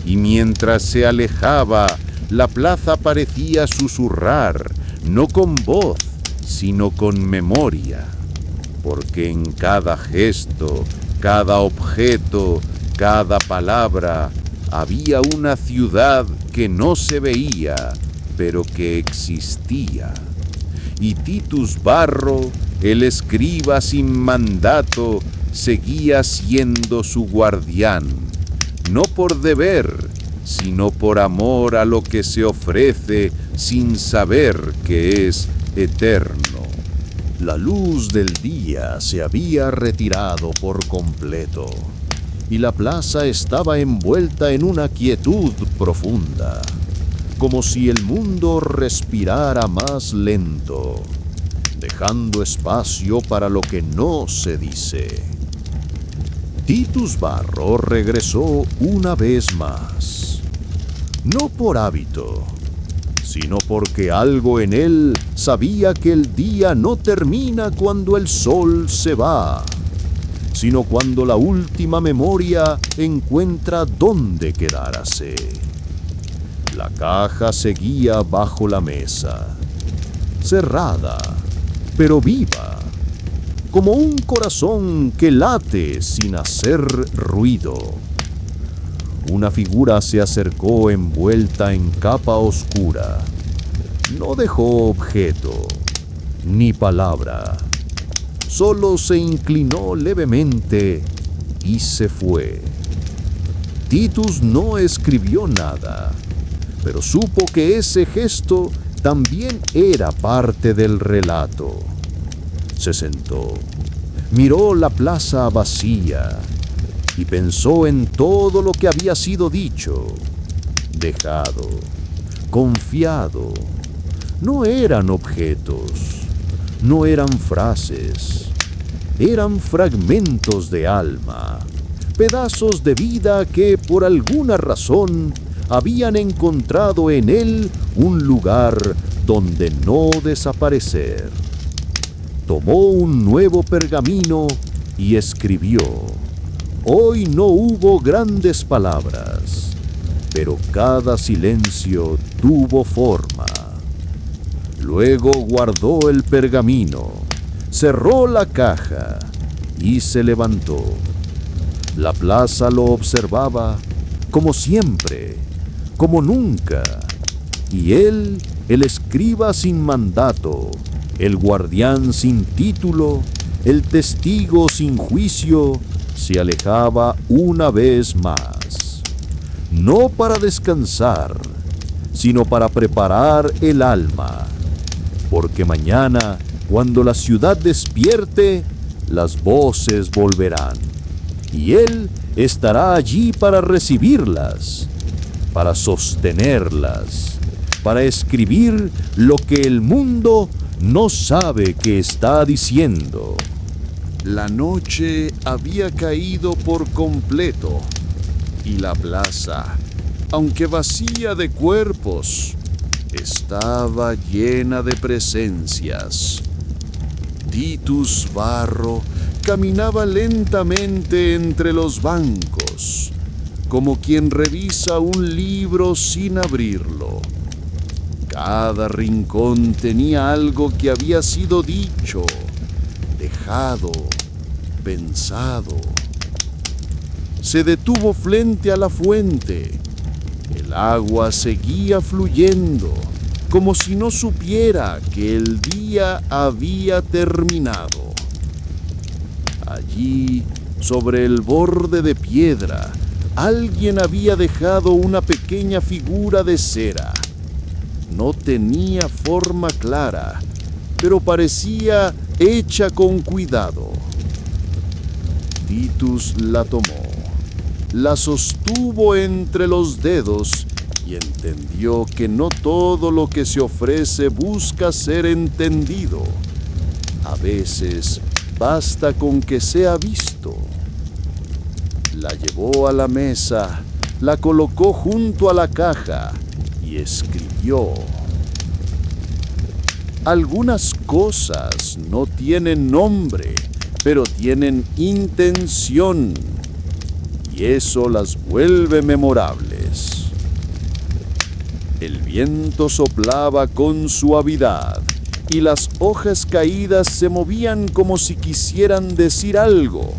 Speaker 2: Y mientras se alejaba, la plaza parecía susurrar, no con voz, sino con memoria, porque en cada gesto, cada objeto, cada palabra, había una ciudad que no se veía, pero que existía. Y Titus Barro, el escriba sin mandato, seguía siendo su guardián, no por deber, sino por amor a lo que se ofrece sin saber que es eterno.
Speaker 5: La luz del día se había retirado por completo, y la plaza estaba envuelta en una quietud profunda, como si el mundo respirara más lento, dejando espacio para lo que no se dice. Titus Barro regresó una vez más, no por hábito, sino porque algo en él sabía que el día no termina cuando el sol se va, sino cuando la última memoria encuentra dónde quedarse. La caja seguía bajo la mesa, cerrada, pero viva, como un corazón que late sin hacer ruido. Una figura se acercó envuelta en capa oscura. No dejó objeto, ni palabra. Solo se inclinó levemente y se fue. Titus no escribió nada, pero supo que ese gesto también era parte del relato. Se sentó, miró la plaza vacía y pensó en todo lo que había sido dicho, dejado, confiado. No eran objetos, no eran frases, eran fragmentos de alma, pedazos de vida que por alguna razón habían encontrado en él un lugar donde no desaparecer. Tomó un nuevo pergamino y escribió: «Hoy no hubo grandes palabras, pero cada silencio tuvo forma».
Speaker 2: Luego guardó el pergamino, cerró la caja y se levantó. La plaza lo observaba como siempre, como nunca, y él, el escriba sin mandato, el guardián sin título, el testigo sin juicio, se alejaba una vez más, no para descansar, sino para preparar el alma, porque mañana, cuando la ciudad despierte, las voces volverán, y él estará allí para recibirlas, para sostenerlas, para escribir lo que el mundo no sabe que está diciendo.
Speaker 3: La noche había caído por completo y la plaza, aunque vacía de cuerpos, estaba llena de presencias. Titus Varro caminaba lentamente entre los bancos, como quien revisa un libro sin abrirlo. Cada rincón tenía algo que había sido dicho, dejado, pensado. Se detuvo frente a la fuente. El agua seguía fluyendo, como si no supiera que el día había terminado. Allí, sobre el borde de piedra, alguien había dejado una pequeña figura de cera. No tenía forma clara, pero parecía hecha con cuidado. Titus la tomó, la sostuvo entre los dedos y entendió que no todo lo que se ofrece busca ser entendido. A veces basta con que sea visto. La llevó a la mesa, la colocó junto a la caja y escribió. Algunas cosas no tienen nombre, pero tienen intención, y eso las vuelve memorables. El viento soplaba con suavidad, y las hojas caídas se movían como si quisieran decir algo.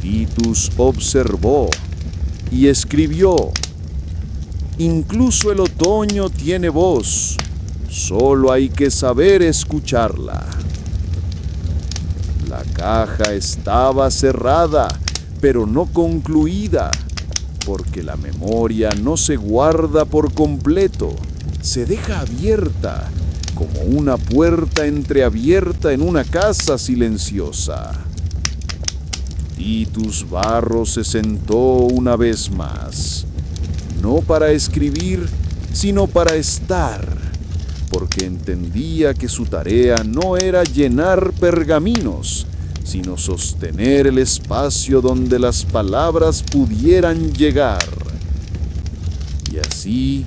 Speaker 3: Titus observó y escribió. Incluso el otoño tiene voz, solo hay que saber escucharla. La caja estaba cerrada, pero no concluida, porque la memoria no se guarda por completo, se deja abierta, como una puerta entreabierta en una casa silenciosa. Titus Varro se sentó una vez más, no para escribir, sino para estar, porque entendía que su tarea no era llenar pergaminos, sino sostener el espacio donde las palabras pudieran llegar. Y así,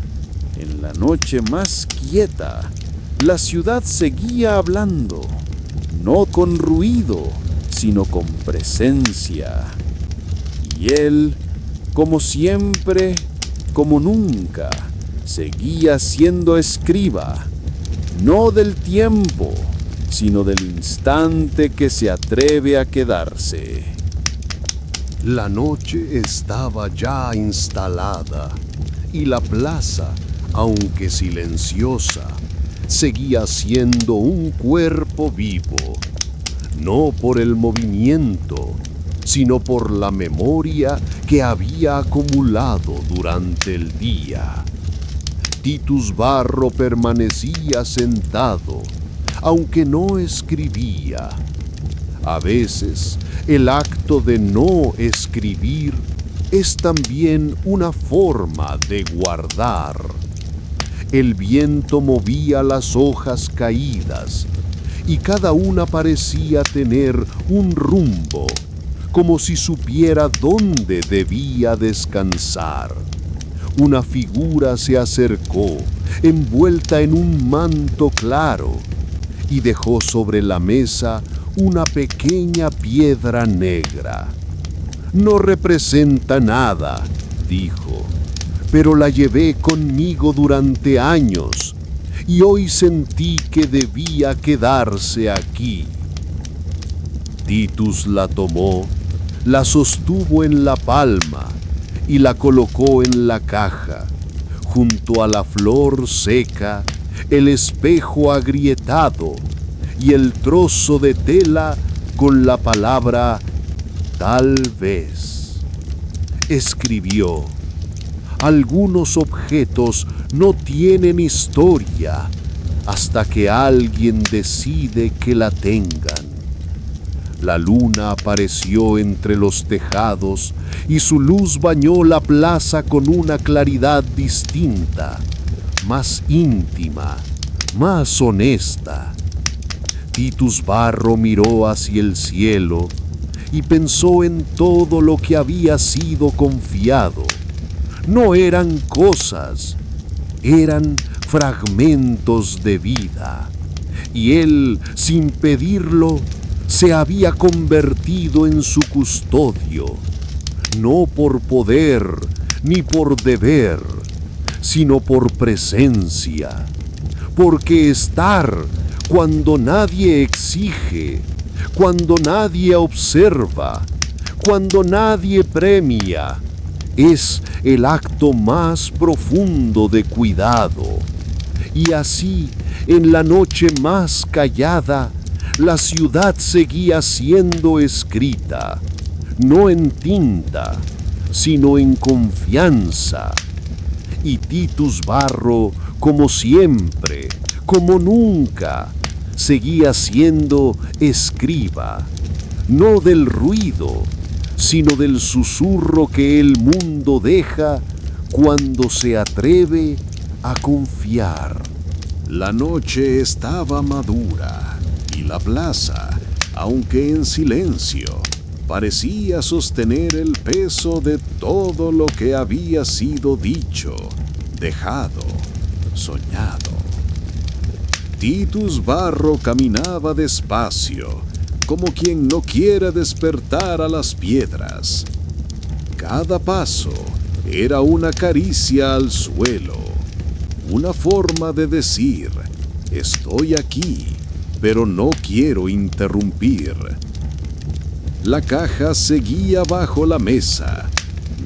Speaker 3: en la noche más quieta, la ciudad seguía hablando, no con ruido, sino con presencia. Y él, como siempre, como nunca, seguía siendo escriba, no del tiempo, sino del instante que se atreve a quedarse.
Speaker 5: La noche estaba ya instalada y la plaza, aunque silenciosa, seguía siendo un cuerpo vivo, no por el movimiento, sino por la memoria que había acumulado durante el día. Titus Varro permanecía sentado, aunque no escribía. A veces, el acto de no escribir es también una forma de guardar. El viento movía las hojas caídas, y cada una parecía tener un rumbo, como si supiera dónde debía descansar. Una figura se acercó, envuelta en un manto claro, y dejó sobre la mesa una pequeña piedra negra. No representa nada, dijo, pero la llevé conmigo durante años, y hoy sentí que debía quedarse aquí. Titus la tomó, la sostuvo en la palma y la colocó en la caja, junto a la flor seca, el espejo agrietado y el trozo de tela con la palabra tal vez. Escribió: algunos objetos no tienen historia hasta que alguien decide que la tengan. La luna apareció entre los tejados y su luz bañó la plaza con una claridad distinta, más íntima, más honesta. Titus Barro miró hacia el cielo y pensó en todo lo que había sido confiado. No eran cosas, eran fragmentos de vida, y él, sin pedirlo, se había convertido en su custodio, no por poder ni por deber, sino por presencia, porque estar cuando nadie exige, cuando nadie observa, cuando nadie premia, es el acto más profundo de cuidado. Y así, en la noche más callada, la ciudad seguía siendo escrita, no en tinta, sino en confianza. Y Titus Barro, como siempre, como nunca, seguía siendo escriba, no del ruido, sino del susurro que el mundo deja cuando se atreve a confiar.
Speaker 2: La noche estaba madura y la plaza, aunque en silencio, parecía sostener el peso de todo lo que había sido dicho, dejado, soñado. Titus Barro caminaba despacio, como quien no quiere despertar a las piedras. Cada paso era una caricia al suelo, una forma de decir: estoy aquí, pero no quiero interrumpir. La caja seguía bajo la mesa,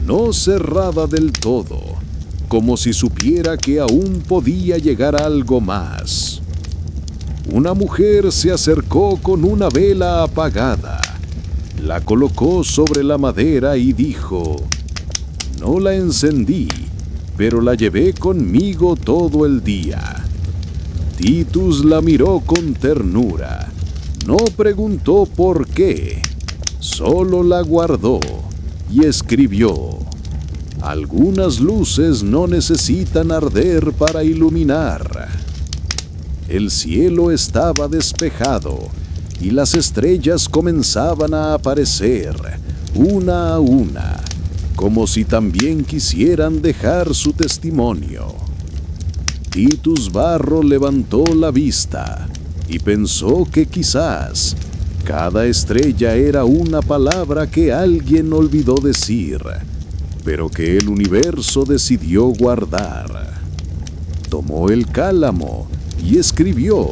Speaker 2: no cerrada del todo, como si supiera que aún podía llegar algo más. Una mujer se acercó con una vela apagada, la colocó sobre la madera y dijo: no la encendí, pero la llevé conmigo todo el día. Titus la miró con ternura, no preguntó por qué, solo la guardó y escribió: algunas luces no necesitan arder para iluminar. El cielo estaba despejado y las estrellas comenzaban a aparecer, una a una, como si también quisieran dejar su testimonio. Titus Barro levantó la vista y pensó que quizás cada estrella era una palabra que alguien olvidó decir, pero que el universo decidió guardar. Tomó el cálamo y escribió: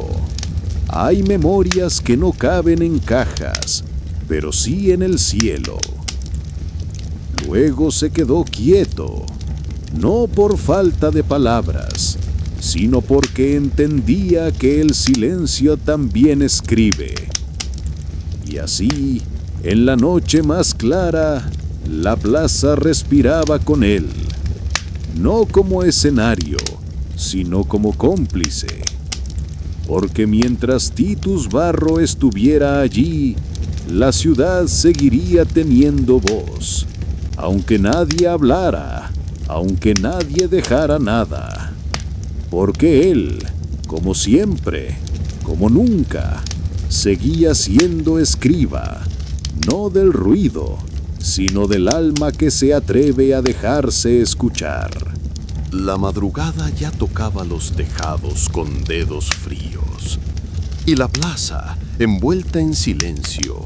Speaker 2: hay memorias que no caben en cajas, pero sí en el cielo. Luego se quedó quieto, no por falta de palabras, sino porque entendía que el silencio también escribe. Y así, en la noche más clara, la plaza respiraba con él, no como escenario, sino como cómplice. Porque mientras Titus Barro estuviera allí, la ciudad seguiría teniendo voz, aunque nadie hablara, aunque nadie dejara nada. Porque él, como siempre, como nunca, seguía siendo escriba, no del ruido, sino del alma que se atreve a dejarse escuchar.
Speaker 1: La madrugada ya tocaba los tejados con dedos fríos, y la plaza, envuelta en silencio,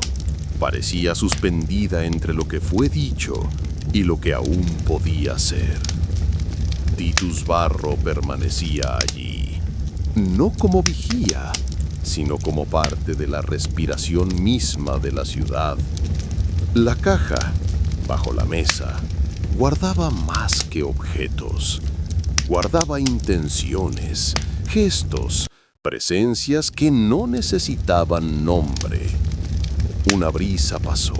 Speaker 1: parecía suspendida entre lo que fue dicho y lo que aún podía ser. Titus Barro permanecía allí,
Speaker 5: no como vigía, sino como parte de la respiración misma de la ciudad. La caja, bajo la mesa, guardaba más que objetos. Guardaba intenciones, gestos, presencias que no necesitaban nombre. Una brisa pasó,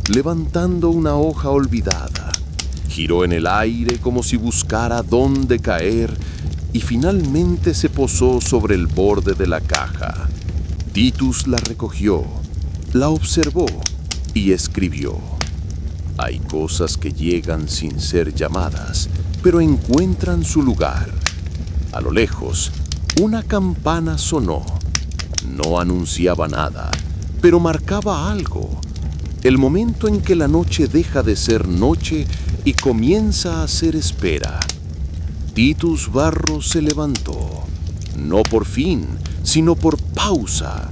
Speaker 5: levantando una hoja olvidada. Giró en el aire como si buscara dónde caer y finalmente se posó sobre el borde de la caja. Titus la recogió, la observó y escribió. Hay cosas que llegan sin ser llamadas, pero encuentran su lugar. A lo lejos, una campana sonó. No anunciaba nada, pero marcaba algo. El momento en que la noche deja de ser noche y comienza a ser espera. Titus Barro se levantó, no por fin, sino por pausa.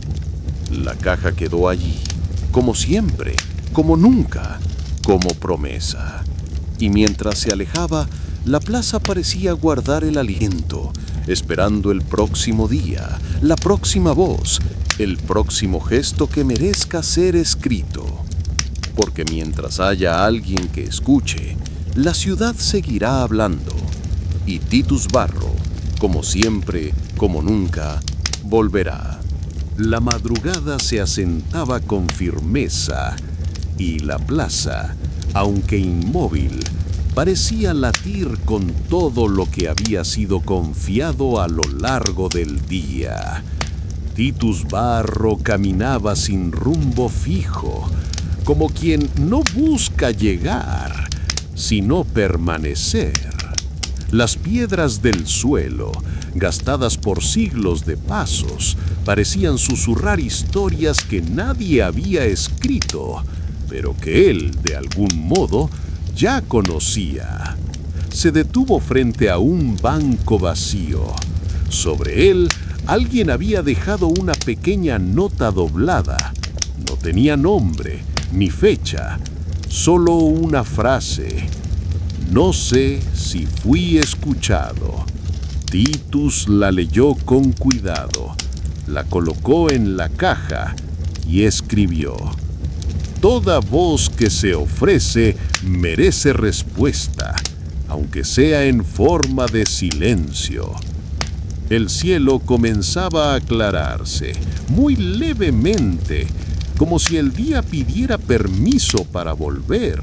Speaker 5: La caja quedó allí, como siempre, como nunca, como promesa. Y mientras se alejaba, la plaza parecía guardar el aliento, esperando el próximo día, la próxima voz, el próximo gesto que merezca ser escrito. Porque mientras haya alguien que escuche, la ciudad seguirá hablando. Y Titus Barro, como siempre, como nunca, volverá. La madrugada se asentaba con firmeza y la plaza, aunque inmóvil, parecía latir con todo lo que había sido confiado a lo largo del día. Titus Barro caminaba sin rumbo fijo, como quien no busca llegar, sino permanecer. Las piedras del suelo, gastadas por siglos de pasos, parecían susurrar historias que nadie había escrito, pero que él, de algún modo, ya conocía. Se detuvo frente a un banco vacío. Sobre él, alguien había dejado una pequeña nota doblada. No tenía nombre ni fecha, solo una frase. No sé si fui escuchado. Titus la leyó con cuidado, la colocó en la caja y escribió: Toda voz que se ofrece merece respuesta, aunque sea en forma de silencio. El cielo comenzaba a aclararse, muy levemente, como si el día pidiera permiso para volver.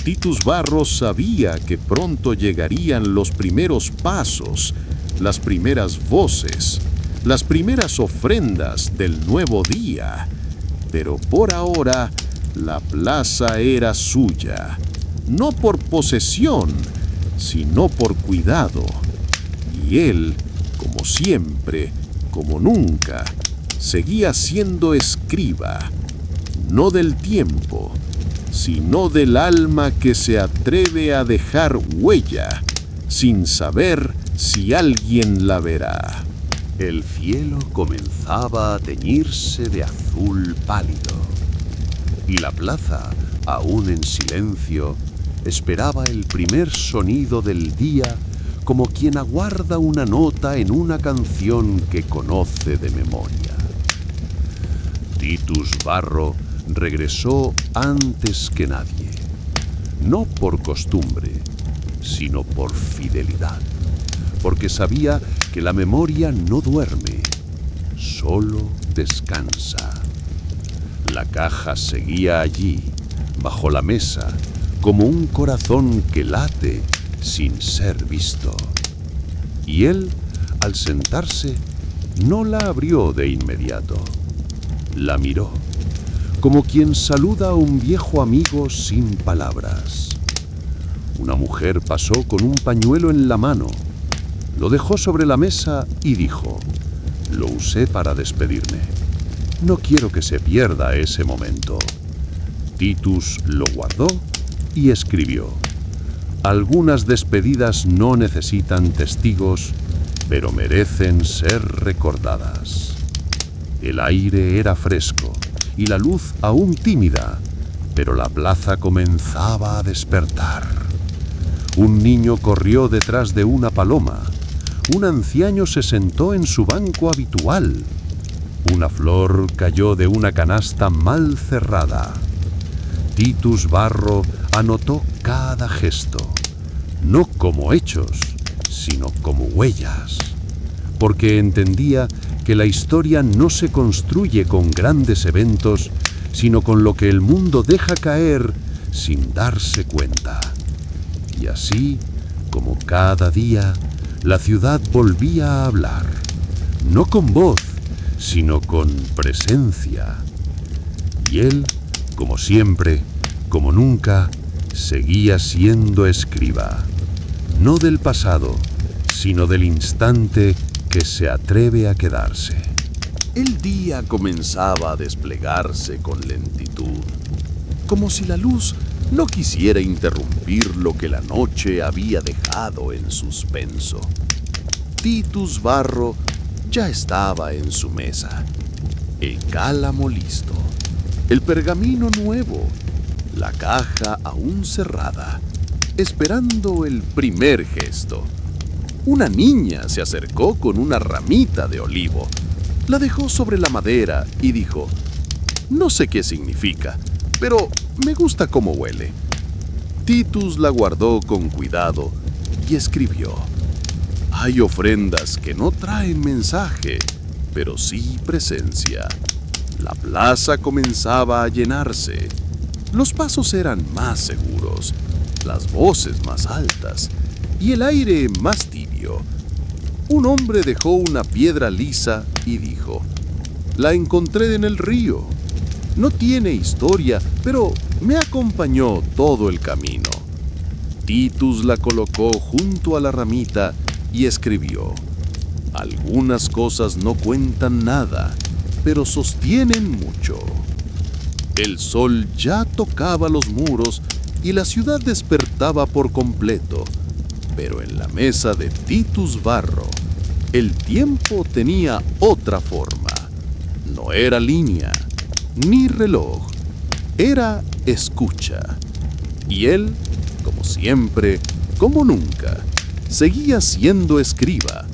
Speaker 5: Titus Barro sabía que pronto llegarían los primeros pasos, las primeras voces, las primeras ofrendas del nuevo día. Pero por ahora, la plaza era suya, no por posesión, sino por cuidado. Y él, como siempre, como nunca, seguía siendo escriba, no del tiempo, sino del alma que se atreve a dejar huella, sin saber si alguien la verá. El cielo comenzaba a teñirse de azul pálido, y la plaza, aún en silencio, esperaba el primer sonido del día como quien aguarda una nota en una canción que conoce de memoria. Titus Barro regresó antes que nadie, no por costumbre, sino por fidelidad, porque sabía que la memoria no duerme, solo descansa. La caja seguía allí, bajo la mesa, como un corazón que late sin ser visto. Y él, al sentarse, no la abrió de inmediato. La miró, como quien saluda a un viejo amigo sin palabras. Una mujer pasó con un pañuelo en la mano, lo dejó sobre la mesa y dijo: Lo usé para despedirme. No quiero que se pierda ese momento. Titus lo guardó y escribió: Algunas despedidas no necesitan testigos, pero merecen ser recordadas. El aire era fresco y la luz aún tímida, pero la plaza comenzaba a despertar. Un niño corrió detrás de una paloma.
Speaker 2: un anciano se sentó en su banco habitual. Una flor cayó de una canasta mal cerrada. Titus Varro anotó cada gesto, no como hechos, sino como huellas, porque entendía que la historia no se construye con grandes eventos, sino con lo que el mundo deja caer sin darse cuenta. Y así, como cada día, la ciudad volvía a hablar, no con voz, sino con presencia. Y él, como siempre, como nunca, seguía siendo escriba, no del pasado, sino del instante que se atreve a quedarse.
Speaker 3: El día comenzaba a desplegarse con lentitud, como si la luz no quisiera interrumpir lo que la noche había dejado en suspenso. Titus Varro ya estaba en su mesa, el cálamo listo, el pergamino nuevo, la caja aún cerrada, esperando el primer gesto. Una niña se acercó con una ramita de olivo, la dejó sobre la madera y dijo: «No sé qué significa, pero me gusta cómo huele». Titus la guardó con cuidado y escribió: «Hay ofrendas que no traen mensaje, pero sí presencia». La plaza comenzaba a llenarse. Los pasos eran más seguros, las voces más altas y el aire más tibio. Un hombre dejó una piedra lisa y dijo: «La encontré en el río. No tiene historia, pero me acompañó todo el camino». Titus la colocó junto a la ramita y escribió: «Algunas cosas no cuentan nada, pero sostienen mucho». El sol ya tocaba los muros y la ciudad despertaba por completo, pero en la mesa de Titus Varro, el tiempo tenía otra forma. No era línea, ni reloj, era escucha. Y él, como siempre, como nunca, seguía siendo escriba,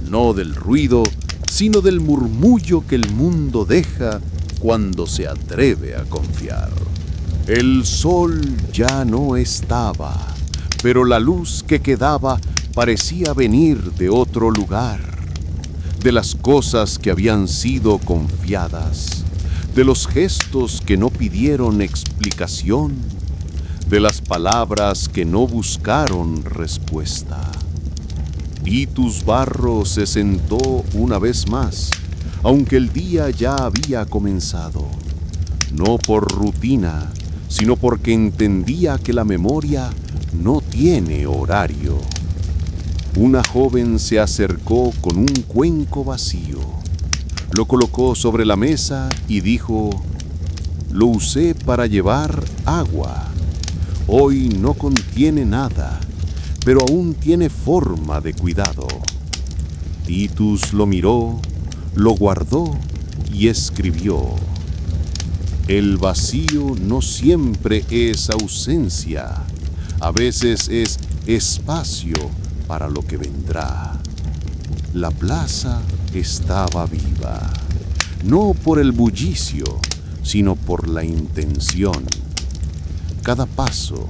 Speaker 3: no del ruido, sino del murmullo que el mundo deja cuando se atreve a confiar. El sol ya no estaba, pero la luz que quedaba parecía venir de otro lugar, de las cosas que habían sido confiadas, de los gestos que no pidieron explicación, de las palabras que no buscaron respuesta. Titus Varro se sentó una vez más, aunque el día ya había comenzado, no por rutina, sino porque entendía que la memoria no tiene horario. Una joven se acercó con un cuenco vacío, lo colocó sobre la mesa y dijo: «Lo usé para llevar agua. Hoy no contiene nada, pero aún tiene forma de cuidado». Titus lo miró, lo guardó y escribió: «El vacío no siempre es ausencia, a veces es espacio para lo que vendrá». La plaza estaba viva, no por el bullicio, sino por la intención. Cada paso,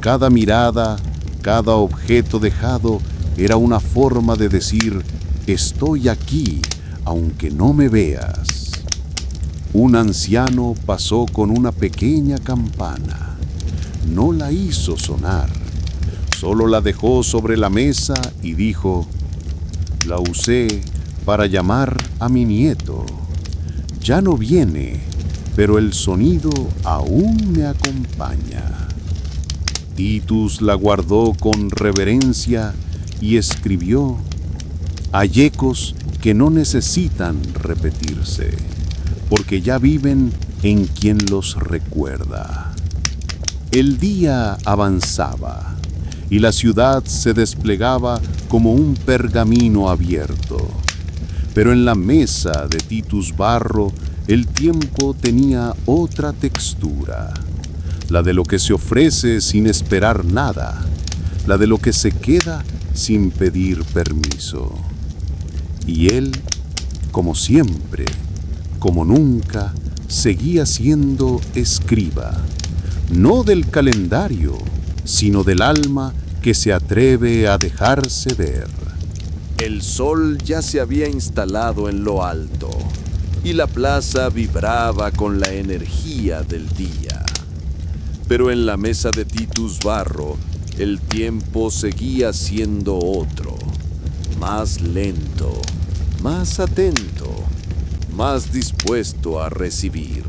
Speaker 3: cada mirada, cada objeto dejado era una forma de decir: «Estoy aquí, aunque no me veas». Un anciano pasó con una pequeña campana. No la hizo sonar, solo la dejó sobre la mesa y dijo: «La usé para llamar a mi nieto. Ya no viene, pero el sonido aún me acompaña». Titus la guardó con reverencia y escribió: «Hay ecos que no necesitan repetirse, porque ya viven en quien los recuerda». El día avanzaba y la ciudad se desplegaba como un pergamino abierto. Pero en la mesa de Titus Varro el tiempo tenía otra textura, la de lo que se ofrece sin esperar nada, la de lo que se queda
Speaker 2: sin pedir permiso. Y él, como siempre, como nunca, seguía siendo escriba, no del calendario, sino del alma que se atreve a dejarse ver.
Speaker 6: El sol ya se había instalado en lo alto y la plaza vibraba con la energía del día. Pero en la mesa de Titus Barro, el tiempo seguía siendo otro, más lento, más atento, más dispuesto a recibir.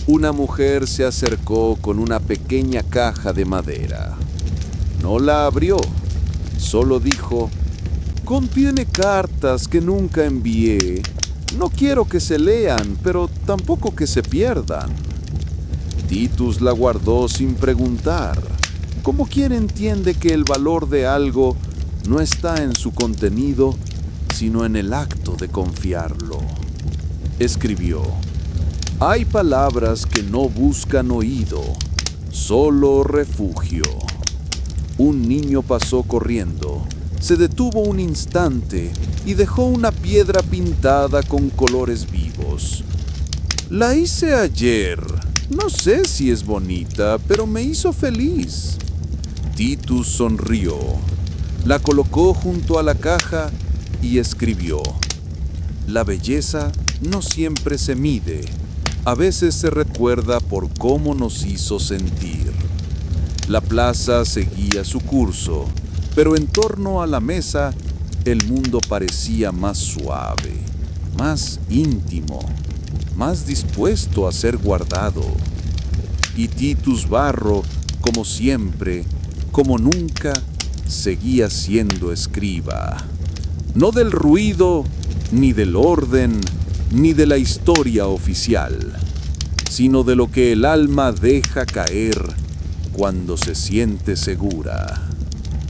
Speaker 6: Una mujer se acercó con una pequeña caja de madera. No la abrió, solo dijo: «Contiene cartas que nunca envié. No quiero que se lean, pero tampoco que se pierdan». Titus la guardó sin preguntar, como quien entiende que el valor de algo no está en su contenido, sino en el acto de confiarlo. Escribió: «Hay palabras que no buscan oído, solo refugio». Un niño pasó corriendo, se detuvo un instante y dejó una piedra pintada con colores vivos. «La hice ayer. No sé si es bonita, pero me hizo feliz». Titus sonrió, la colocó junto a la caja y escribió: «La belleza no siempre se mide, a veces se recuerda por cómo nos hizo sentir». La plaza seguía su curso, pero en torno a la mesa el mundo parecía más suave, más íntimo, más dispuesto a ser guardado. Y Titus Barro, como siempre, como nunca, seguía siendo escriba. No del ruido, ni del orden, ni de la historia oficial, sino de lo que el alma deja caer cuando se siente segura.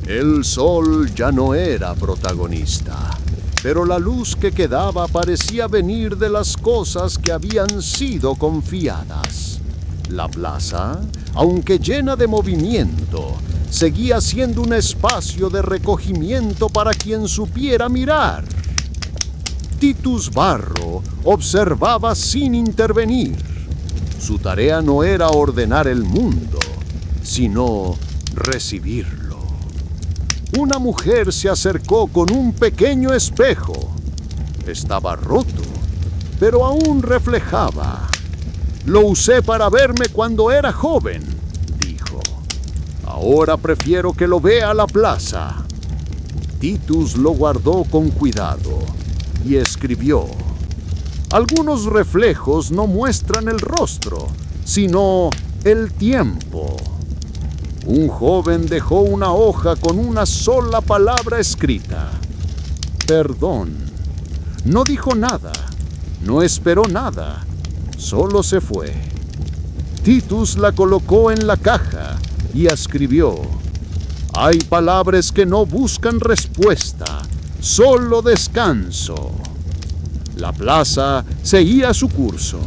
Speaker 5: El sol ya no era protagonista, pero la luz que quedaba parecía venir de las cosas que habían sido confiadas. La plaza, aunque llena de movimiento, seguía siendo un espacio de recogimiento para quien supiera mirar. Titus Barro observaba sin intervenir. Su tarea no era ordenar el mundo, sino recibirlo. Una mujer se acercó con un pequeño espejo. Estaba roto, pero aún reflejaba. «Lo usé para verme cuando era joven», dijo. «Ahora prefiero que lo vea la plaza». Titus lo guardó con cuidado y escribió: «Algunos reflejos no muestran el rostro, sino el tiempo». Un joven dejó una hoja con una sola palabra escrita: «Perdón». No dijo nada, no esperó nada, solo se fue. Titus la colocó en la caja y escribió: «Hay palabras que no buscan respuesta, solo descanso». La plaza seguía su curso.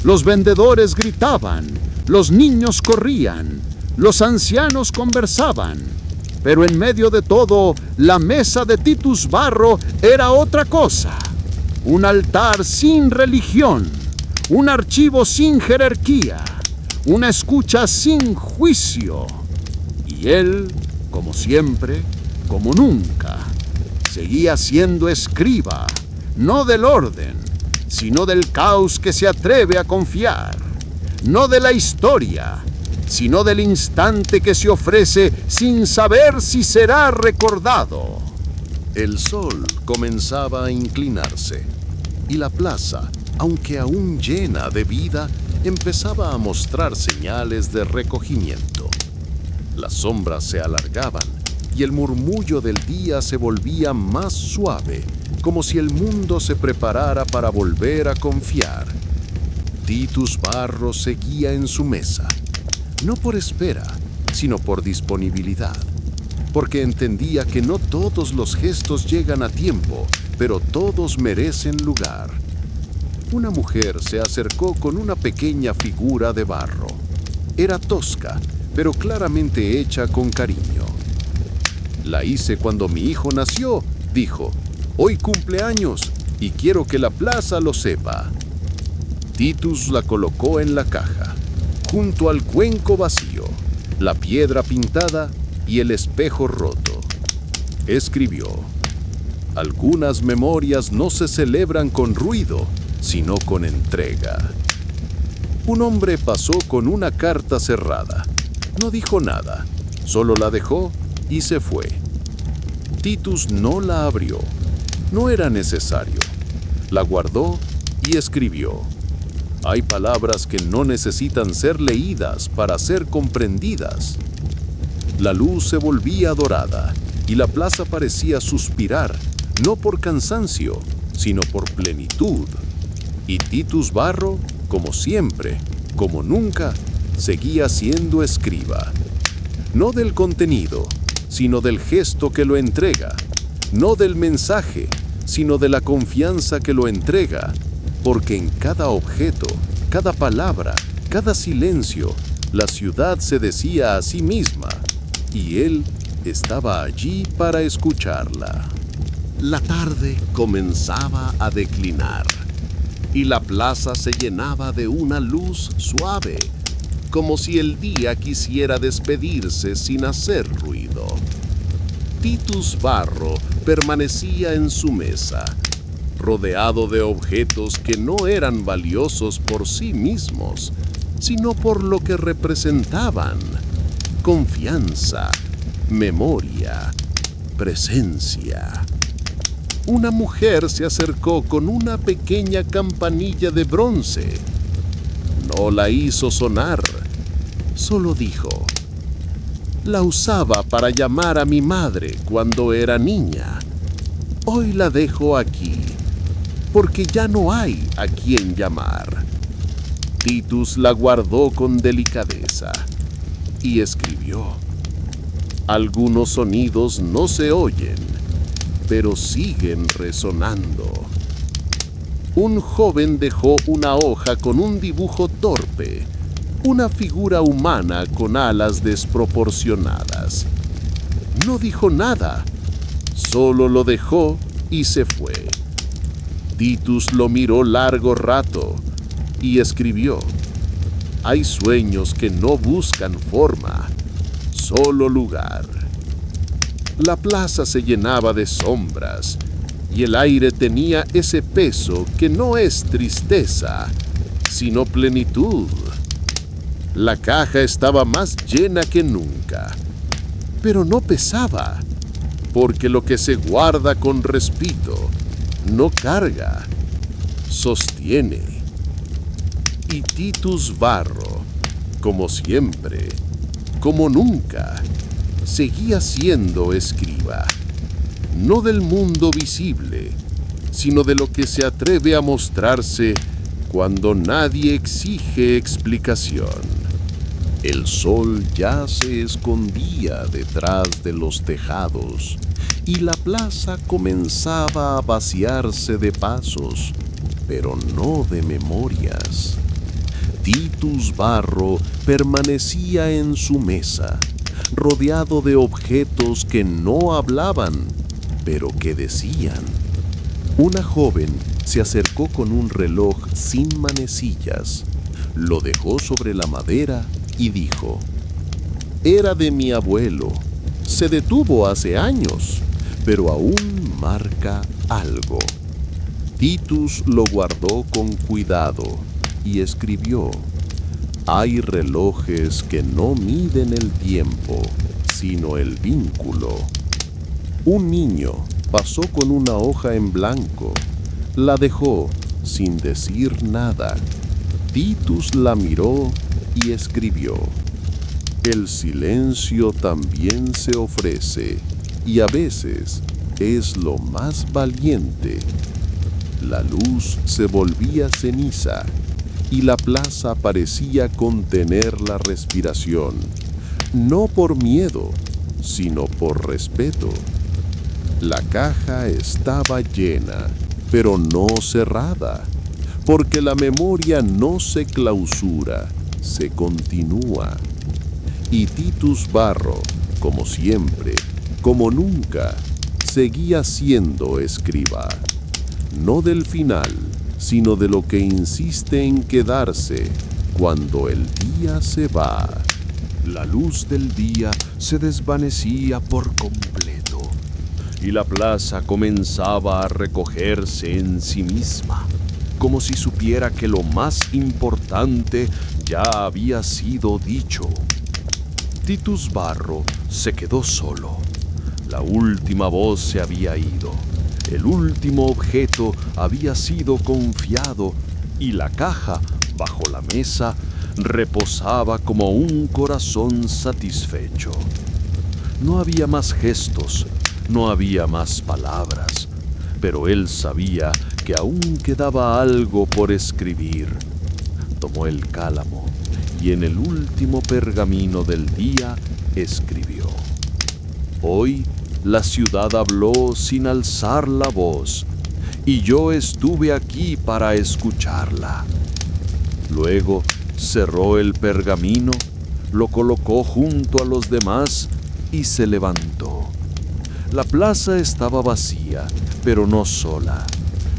Speaker 5: Los vendedores gritaban, los niños corrían, los ancianos conversaban, pero en medio de todo, la mesa de Titus Barro era otra cosa. Un altar sin religión, un archivo sin jerarquía, una escucha sin juicio. Y él, como siempre, como nunca, seguía siendo escriba, no del orden, sino del caos que se atreve a confiar, no de la historia, sino del instante que se ofrece sin saber si será recordado.
Speaker 2: El sol comenzaba a inclinarse y la plaza, aunque aún llena de vida, empezaba a mostrar señales de recogimiento. Las sombras se alargaban y el murmullo del día se volvía más suave, como si el mundo se preparara para volver a confiar. Titus Barro seguía en su mesa, no por espera, sino por disponibilidad, porque entendía que no todos los gestos llegan a tiempo, pero todos merecen lugar. Una mujer se acercó con una pequeña figura de barro. Era tosca, pero claramente hecha con cariño.
Speaker 5: La hice cuando mi hijo nació, dijo. Hoy cumpleaños y quiero que la plaza lo sepa. Titus la colocó en la caja, junto al cuenco vacío, la piedra pintada y el espejo roto. Escribió: algunas memorias no se celebran con ruido, sino con entrega. Un hombre pasó con una carta cerrada. No dijo nada, solo la dejó y se fue. Titus no la abrió. No era necesario. La guardó y escribió: hay palabras que no necesitan ser leídas para ser comprendidas. La luz se volvía dorada y la plaza parecía suspirar, no por cansancio, sino por plenitud. Y Titus Barro, como siempre, como nunca, seguía siendo escriba. No del contenido, sino del gesto que lo entrega. No del mensaje, sino de la confianza que lo entrega. Porque en cada objeto, cada palabra, cada silencio, la ciudad se decía a sí misma, y él estaba allí para escucharla.
Speaker 2: La tarde comenzaba a declinar y la plaza se llenaba de una luz suave, como si el día quisiera despedirse sin hacer ruido. Titus Barro permanecía en su mesa, rodeado de objetos que no eran valiosos por sí mismos, sino por lo que representaban: confianza, memoria, presencia. Una mujer se acercó con una pequeña campanilla de bronce. No la hizo sonar, solo dijo: la usaba para llamar a mi madre cuando era niña. Hoy la dejo aquí, porque ya no hay a quien llamar. Titus la guardó con delicadeza y escribió: algunos sonidos no se oyen, pero siguen resonando. Un joven dejó una hoja con un dibujo torpe, una figura humana con alas desproporcionadas. No dijo nada, solo lo dejó y se fue. Titus lo miró largo rato y escribió: hay sueños que no buscan forma, solo lugar. La plaza se llenaba de sombras y el aire tenía ese peso que no es tristeza, sino plenitud. La caja estaba más llena que nunca, pero no pesaba, porque lo que se guarda con respeto no carga, sostiene. Y Titus Barro, como siempre, como nunca, seguía siendo escriba, no del mundo visible, sino de lo que se atreve a mostrarse cuando nadie exige explicación. El sol ya se escondía detrás de los tejados y la plaza comenzaba a vaciarse de pasos, pero no de memorias. Titus Barro permanecía en su mesa, rodeado de objetos que no hablaban, pero que decían. Una joven se acercó con un reloj sin manecillas, lo dejó sobre la madera y dijo: era de mi abuelo, se detuvo hace años, pero aún marca algo. Titus lo guardó con cuidado y escribió: hay relojes que no miden el tiempo, sino el vínculo. Un niño pasó con una hoja en blanco, la dejó sin decir nada. Titus la miró y escribió: el silencio también se ofrece y a veces es lo más valiente. La luz se volvía ceniza y la plaza parecía contener la respiración, no por miedo, sino por respeto. La caja estaba llena, pero no cerrada, porque la memoria no se clausura, se continúa. Y Titus Barro, como siempre, como nunca, seguía siendo escriba. No del final, sino de lo que insiste en quedarse cuando el día se va. La luz del día se desvanecía por completo y la plaza comenzaba a recogerse en sí misma, como si supiera que lo más importante ya había sido dicho. Titus Barro se quedó solo. La última voz se había ido. El último objeto había sido confiado y la caja bajo la mesa reposaba como un corazón satisfecho. No había más gestos, no había más palabras, pero él sabía que aún quedaba algo por escribir. Tomó el cálamo y en el último pergamino del día escribió: Hoy la ciudad habló sin alzar la voz, y yo estuve aquí para escucharla. Luego cerró el pergamino, lo colocó junto a los demás y se levantó. La plaza estaba vacía, pero no sola,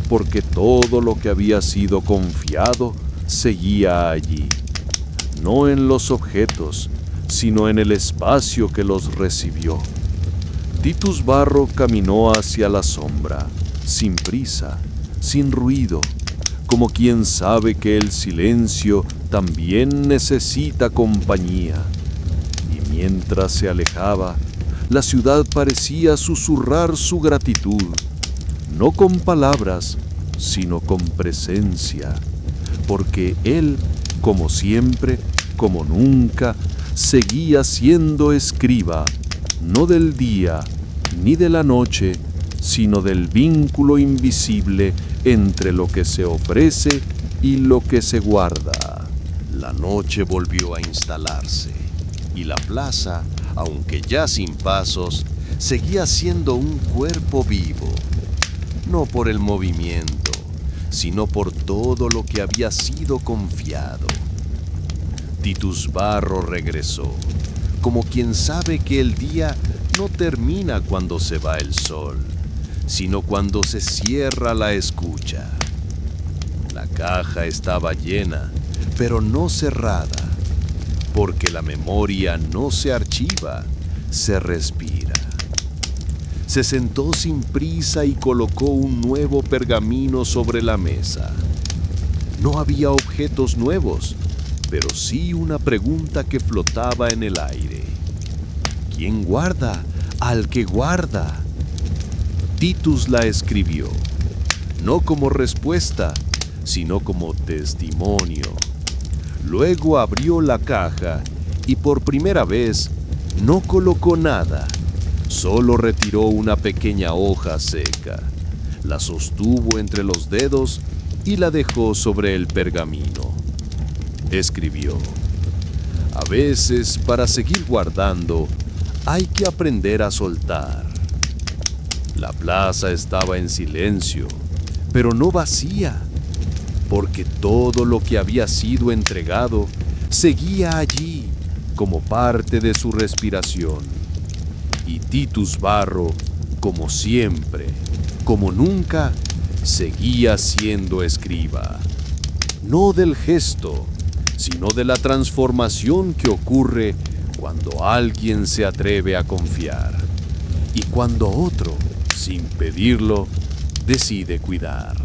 Speaker 2: porque todo lo que había sido confiado seguía allí, no en los objetos, sino en el espacio que los recibió. Titus Barro caminó hacia la sombra, sin prisa, sin ruido, como quien sabe que el silencio también necesita compañía. Y mientras se alejaba, la ciudad parecía susurrar su gratitud, no con palabras, sino con presencia, porque él, como siempre, como nunca, seguía siendo escriba, no del día ni de la noche, sino del vínculo invisible entre lo que se ofrece y lo que se guarda.
Speaker 5: La noche volvió a instalarse y la plaza, aunque ya sin pasos, seguía siendo un cuerpo vivo, no por el movimiento, sino por todo lo que había sido confiado. Titus Barro regresó, como quien sabe que el día no termina cuando se va el sol, sino cuando se cierra la escucha. La caja estaba llena, pero no cerrada, porque la memoria no se archiva, se respira. Se sentó sin prisa y colocó un nuevo pergamino sobre la mesa. No había objetos nuevos, pero sí una pregunta que flotaba en el aire. ¿Quién guarda al que guarda? Titus la escribió, no como respuesta, sino como testimonio. Luego abrió la caja y por primera vez no colocó nada, solo retiró una pequeña hoja seca, la sostuvo entre los dedos y la dejó sobre el pergamino. Escribió: a veces, para seguir guardando, hay que aprender a soltar. La plaza estaba en silencio, pero no vacía, porque todo lo que había sido entregado seguía allí como parte de su respiración. Y Titus Barro, como siempre, como nunca, seguía siendo escriba. No del gesto, sino de la transformación que ocurre cuando alguien se atreve a confiar y cuando otro, sin pedirlo, decide cuidar.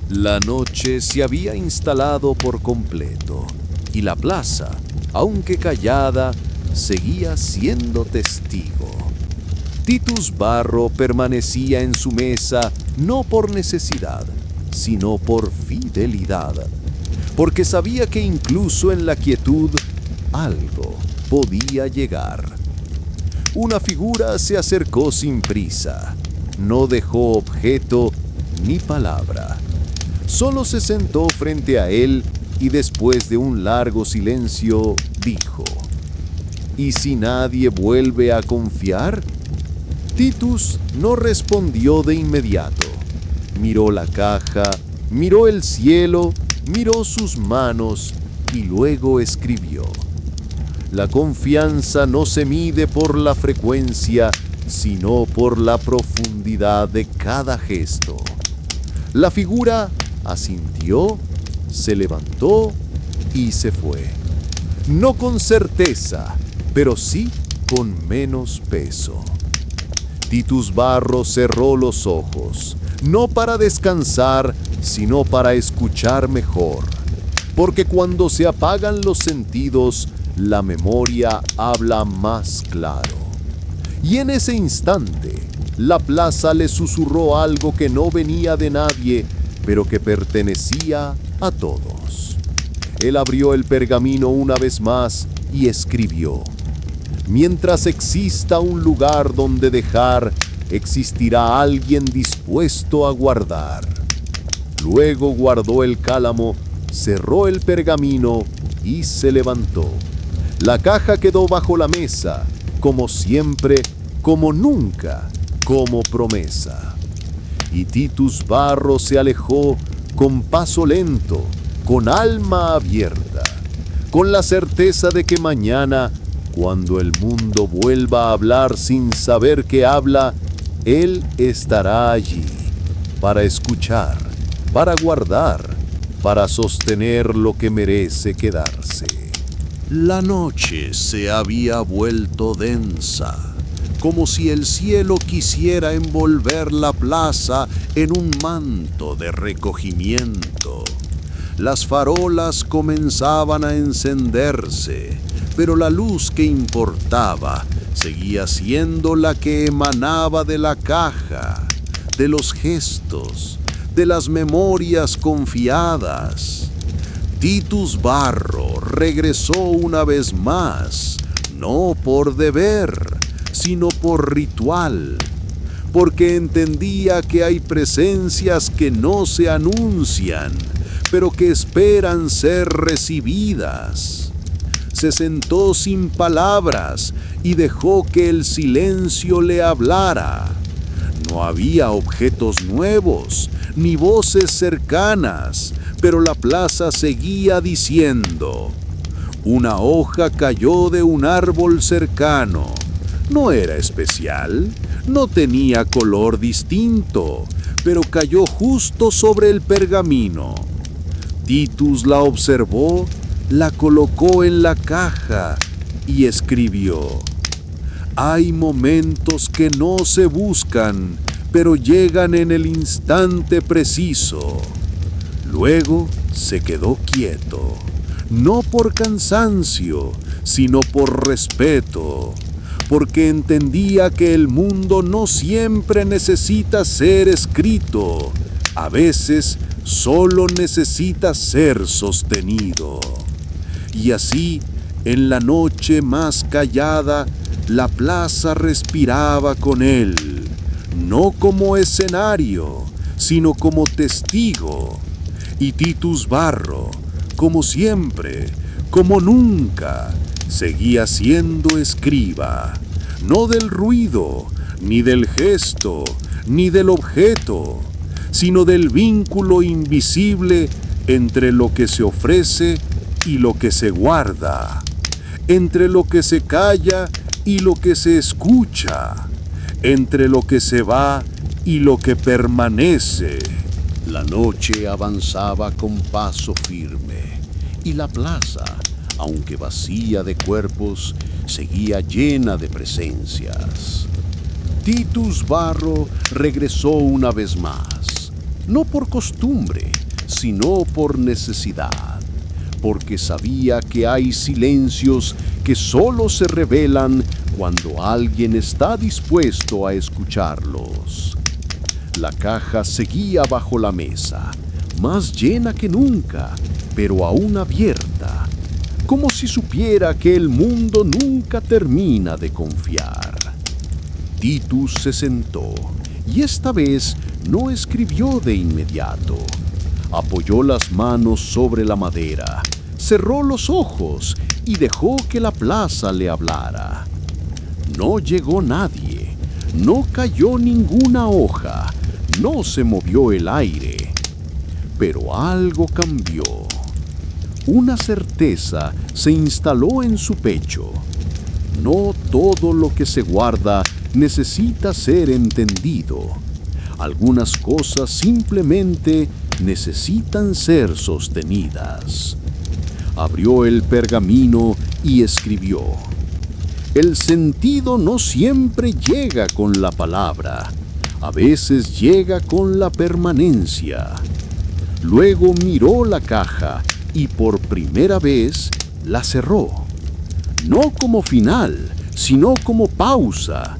Speaker 5: La noche se había instalado por completo y la plaza, aunque callada, seguía siendo testigo. Titus Barro permanecía en su mesa no por necesidad, sino por fidelidad, porque sabía que incluso en la quietud algo podía llegar. Una figura se acercó sin prisa, no dejó objeto ni palabra. Solo se sentó frente a él y después de un largo silencio dijo: ¿y si nadie vuelve a confiar? Titus no respondió de inmediato. Miró la caja, miró el cielo, miró sus manos y luego escribió: la confianza no se mide por la frecuencia,
Speaker 2: sino por la profundidad de cada gesto. La figura asintió, se levantó y se fue. No con certeza, pero sí con menos peso. Titus Barro cerró los ojos, no para descansar, sino para escuchar mejor. Porque cuando se apagan los sentidos, la memoria habla más claro. Y en ese instante, la plaza le susurró algo que no venía de nadie, pero que pertenecía a todos. Él abrió el pergamino una vez más y escribió: mientras exista un lugar donde dejar, existirá alguien dispuesto a guardar. Luego guardó el cálamo, cerró el pergamino y se levantó. La caja quedó bajo la mesa, como siempre, como nunca, como promesa. Y Titus Barro se alejó con paso lento, con alma abierta, con la certeza de que mañana, cuando el mundo vuelva a hablar sin saber qué habla, él estará allí, para escuchar, para guardar, para sostener lo que merece quedarse.
Speaker 3: La noche se había vuelto densa, como si el cielo quisiera envolver la plaza en un manto de recogimiento. Las farolas comenzaban a encenderse, pero la luz que importaba seguía siendo la que emanaba de la caja, de los gestos, de las memorias confiadas. Titus Barro regresó una vez más, no por deber, sino por ritual, porque entendía que hay presencias que no se anuncian, pero que esperan ser recibidas. Se sentó sin palabras y dejó que el silencio le hablara. No había objetos nuevos, ni voces cercanas, pero la plaza seguía diciendo: una hoja cayó de un árbol cercano. No era especial, no tenía color distinto, pero cayó justo sobre el pergamino. Titus la observó, la colocó en la caja y escribió: hay momentos que no se buscan, pero llegan en el instante preciso. Luego se quedó quieto, no por cansancio, sino por respeto, porque entendía que el mundo no siempre necesita ser escrito, a veces solo necesita ser sostenido. Y así, en la noche más callada, la plaza respiraba con él, no como escenario, sino como testigo. Y Titus Barro, como siempre, como nunca, seguía siendo escriba, no del ruido, ni del gesto, ni del objeto, sino del vínculo invisible entre lo que se ofrece y lo que se guarda, entre lo que se calla y lo que se escucha, entre lo que se va y lo que permanece. La noche avanzaba con paso firme, y la plaza, aunque vacía de cuerpos, seguía llena de presencias. Titus Barro regresó una vez más, no por costumbre, sino por necesidad, porque sabía que hay silencios que solo se revelan cuando alguien está dispuesto a escucharlos. La caja seguía bajo la mesa, más llena que nunca, pero aún abierta, como si supiera que el mundo nunca termina de confiar. Titus se sentó, y esta vez no escribió de inmediato. Apoyó las manos sobre la madera, cerró los ojos y dejó que la plaza le hablara. No llegó nadie, no cayó ninguna hoja, no se movió el aire, pero algo cambió. Una certeza se instaló en su pecho. No todo lo que se guarda
Speaker 2: necesita ser entendido. Algunas cosas simplemente necesitan ser sostenidas. Abrió el pergamino y escribió. El sentido no siempre llega con la palabra, a veces llega con la permanencia. Luego miró la caja y por primera vez la cerró. No como final, sino como pausa,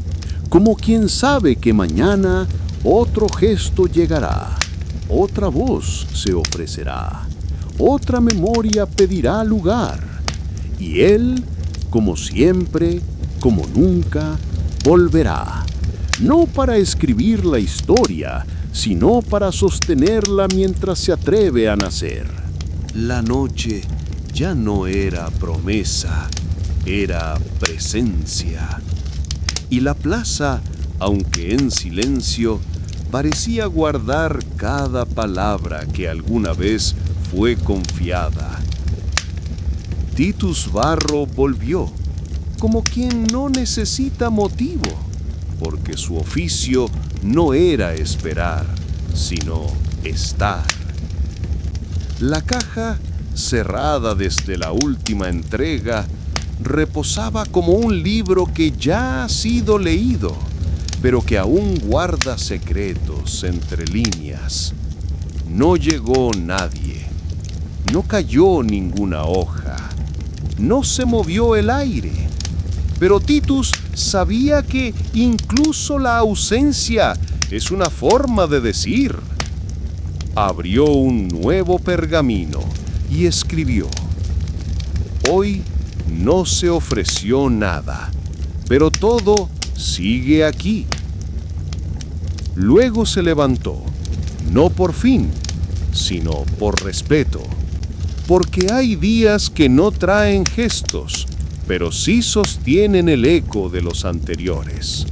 Speaker 2: como quien sabe que mañana otro gesto llegará, otra voz se ofrecerá, otra memoria pedirá lugar, y él, como siempre, como nunca, volverá, no para escribir la historia, sino para sostenerla mientras se atreve a nacer. La noche ya no era promesa, era presencia. Y la plaza, aunque en silencio, parecía guardar cada palabra que alguna vez fue confiada. Titus Varro volvió, como quien no necesita motivo, porque su oficio no era esperar, sino estar. La caja, cerrada desde la última entrega, reposaba como un libro que ya ha sido leído, pero que aún guarda secretos entre líneas. No llegó nadie, no cayó ninguna hoja, no se movió el aire, pero Titus sabía que incluso la ausencia es una forma de decir. Abrió un nuevo pergamino y escribió. Hoy no se ofreció nada, pero todo sigue aquí. Luego se levantó, no por fin, sino por respeto, porque hay días que no traen gestos, pero sí sostienen el eco de los anteriores.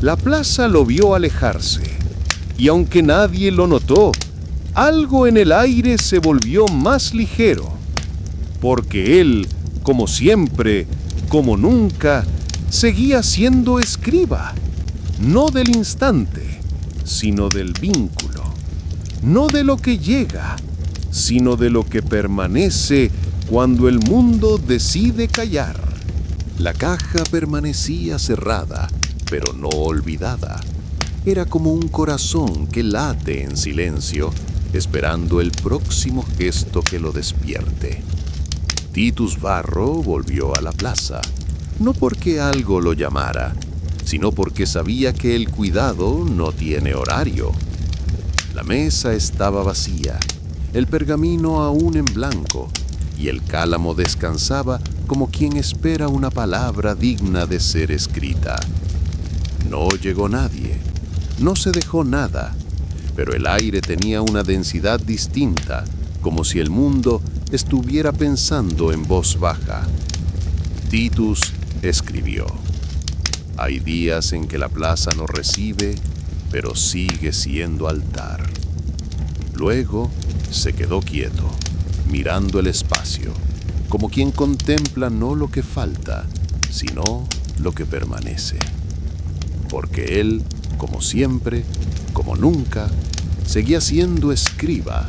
Speaker 2: La plaza lo vio alejarse, y aunque nadie lo notó, algo en el aire se volvió más ligero, porque él, como siempre, como nunca, seguía siendo escriba, no del instante, sino del vínculo, no de lo que llega, sino de lo que permanece cuando el mundo decide callar. La caja permanecía cerrada, pero no olvidada. Era como un corazón que late en silencio, esperando el próximo gesto que lo despierte. Titus Varro volvió a la plaza, no porque algo lo llamara, sino porque sabía que el cuidado no tiene horario. La mesa estaba vacía, el pergamino aún en blanco, y el cálamo descansaba como quien espera una palabra digna de ser escrita. No llegó nadie, no se dejó nada, pero el aire tenía una densidad distinta, como si el mundo estuviera pensando en voz baja. Titus escribió. Hay días en que la plaza no recibe, pero sigue siendo altar. Luego se quedó quieto, mirando el espacio, como quien contempla no lo que falta, sino lo que permanece. Porque él, como siempre, como nunca, seguía siendo escriba,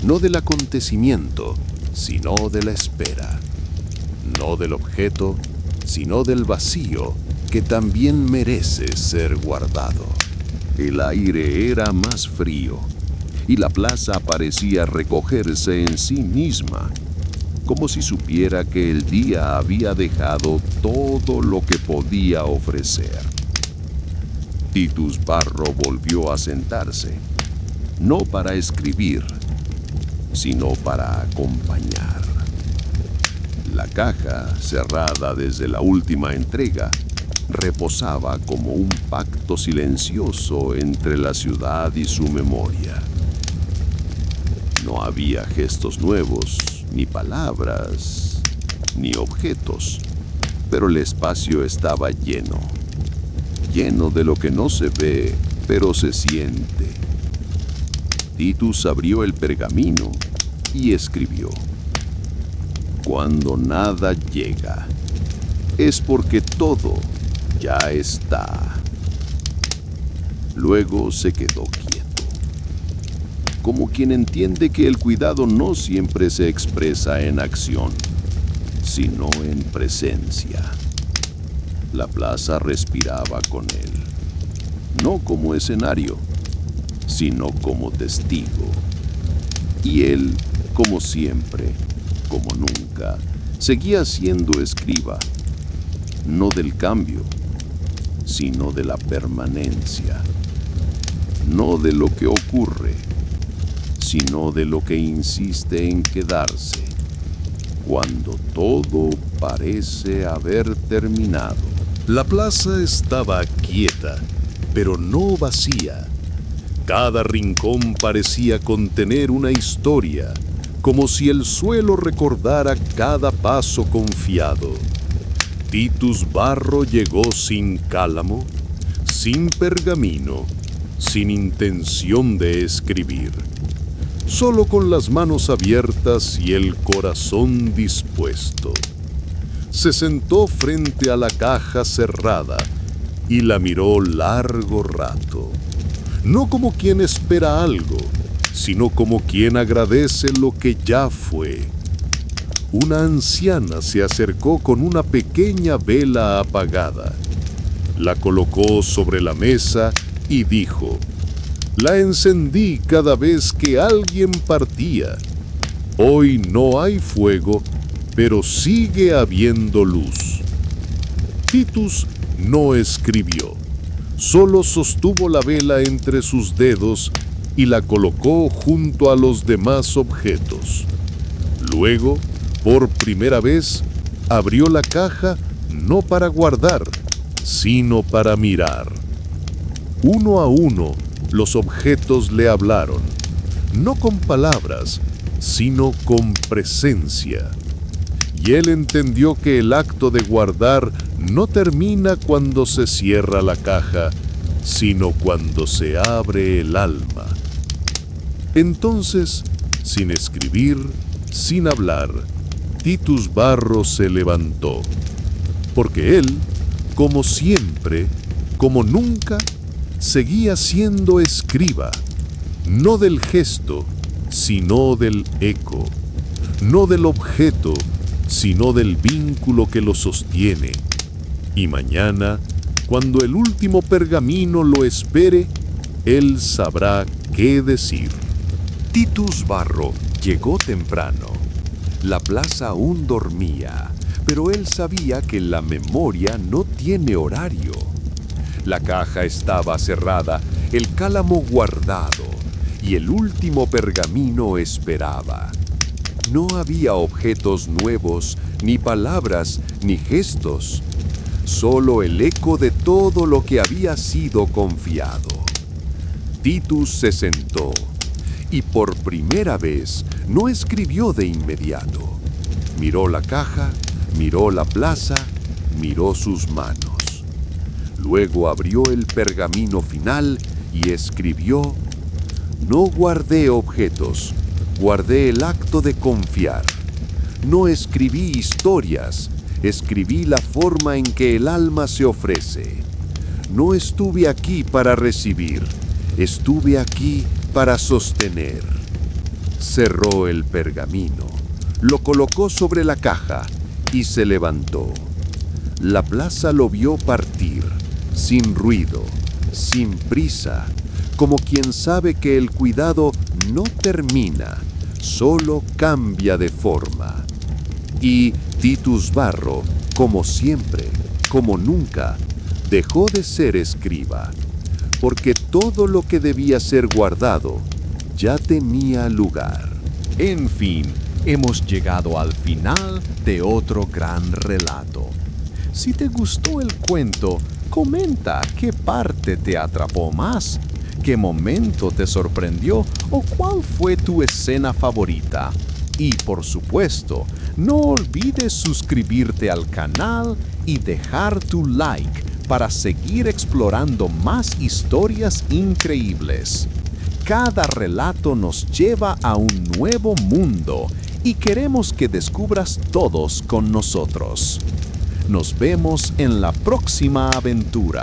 Speaker 2: no del acontecimiento, sino de la espera, no del objeto, sino del vacío que también merece ser guardado. El aire era más frío y la plaza parecía recogerse en sí misma, como si supiera que el día había dejado todo lo que podía ofrecer. Titus Varro volvió a sentarse, no para escribir, sino para acompañar. La caja, cerrada desde la última entrega, reposaba como un pacto silencioso entre la ciudad y su memoria. No había gestos nuevos, ni palabras, ni objetos, pero el espacio estaba lleno de lo que no se ve, pero se siente. Titus abrió el pergamino y escribió: Cuando nada llega, es porque todo
Speaker 3: ya está. Luego se quedó quieto, como quien entiende que el cuidado no siempre se expresa en acción, sino en presencia. La plaza respiraba con él, no como escenario, sino como testigo. Y él, como siempre, como nunca, seguía siendo escriba, no del cambio, sino de la permanencia, no de lo que ocurre, sino de lo que insiste en quedarse, cuando todo parece haber terminado.
Speaker 4: La plaza estaba quieta, pero no vacía. Cada rincón parecía contener una historia, como si el suelo recordara cada paso confiado. Titus Barro llegó sin cálamo, sin pergamino, sin intención de escribir, solo con las manos abiertas y el corazón dispuesto. Se sentó frente a la caja cerrada y la miró largo rato, no como quien espera algo, sino como quien agradece lo que ya fue. Una anciana se acercó con una pequeña vela apagada, la colocó sobre la mesa y dijo: «La encendí cada vez que alguien partía. Hoy no hay fuego, pero sigue habiendo luz». Titus no escribió, solo sostuvo la vela entre sus dedos y la colocó junto a los demás objetos. Luego, por primera vez, abrió la caja no para guardar, sino para mirar. Uno a uno, los objetos le hablaron, no con palabras, sino con presencia. Y él entendió que el acto de guardar no termina cuando se cierra la caja, sino cuando se abre el alma. Entonces, sin escribir, sin hablar, Titus Barro se levantó, porque él, como siempre, como nunca, seguía siendo escriba, no del gesto, sino del eco, no del objeto, sino del vínculo que lo sostiene. Y mañana, cuando el último pergamino lo espere, él sabrá qué decir.
Speaker 6: Titus Barro llegó temprano. La plaza aún dormía, pero él sabía que la memoria no tiene horario. La caja estaba cerrada, el cálamo guardado, y el último pergamino esperaba. No había objetos nuevos, ni palabras, ni gestos, solo el eco de todo lo que había sido confiado. Titus se sentó, y por primera vez no escribió de inmediato. Miró la caja, miró la plaza, miró sus manos. Luego abrió el pergamino final y escribió: «No guardé objetos, guardé el acto de confiar. No escribí historias, escribí la forma en que el alma se ofrece. No estuve aquí para recibir, estuve aquí para sostener». Cerró el pergamino, lo colocó sobre la caja y se levantó. La plaza lo vio partir, sin ruido, sin prisa, como quien sabe que el cuidado no termina, solo cambia de forma. Y Titus Barro, como siempre, como nunca, dejó de ser escriba, porque todo lo que debía ser guardado ya tenía lugar.
Speaker 3: En fin, hemos llegado al final de otro gran relato. Si te gustó el cuento, comenta qué parte te atrapó más, qué momento te sorprendió o cuál fue tu escena favorita. Y por supuesto, no olvides suscribirte al canal y dejar tu like para seguir explorando más historias increíbles. Cada relato nos lleva a un nuevo mundo y queremos que descubras todos con nosotros. Nos vemos en la próxima aventura.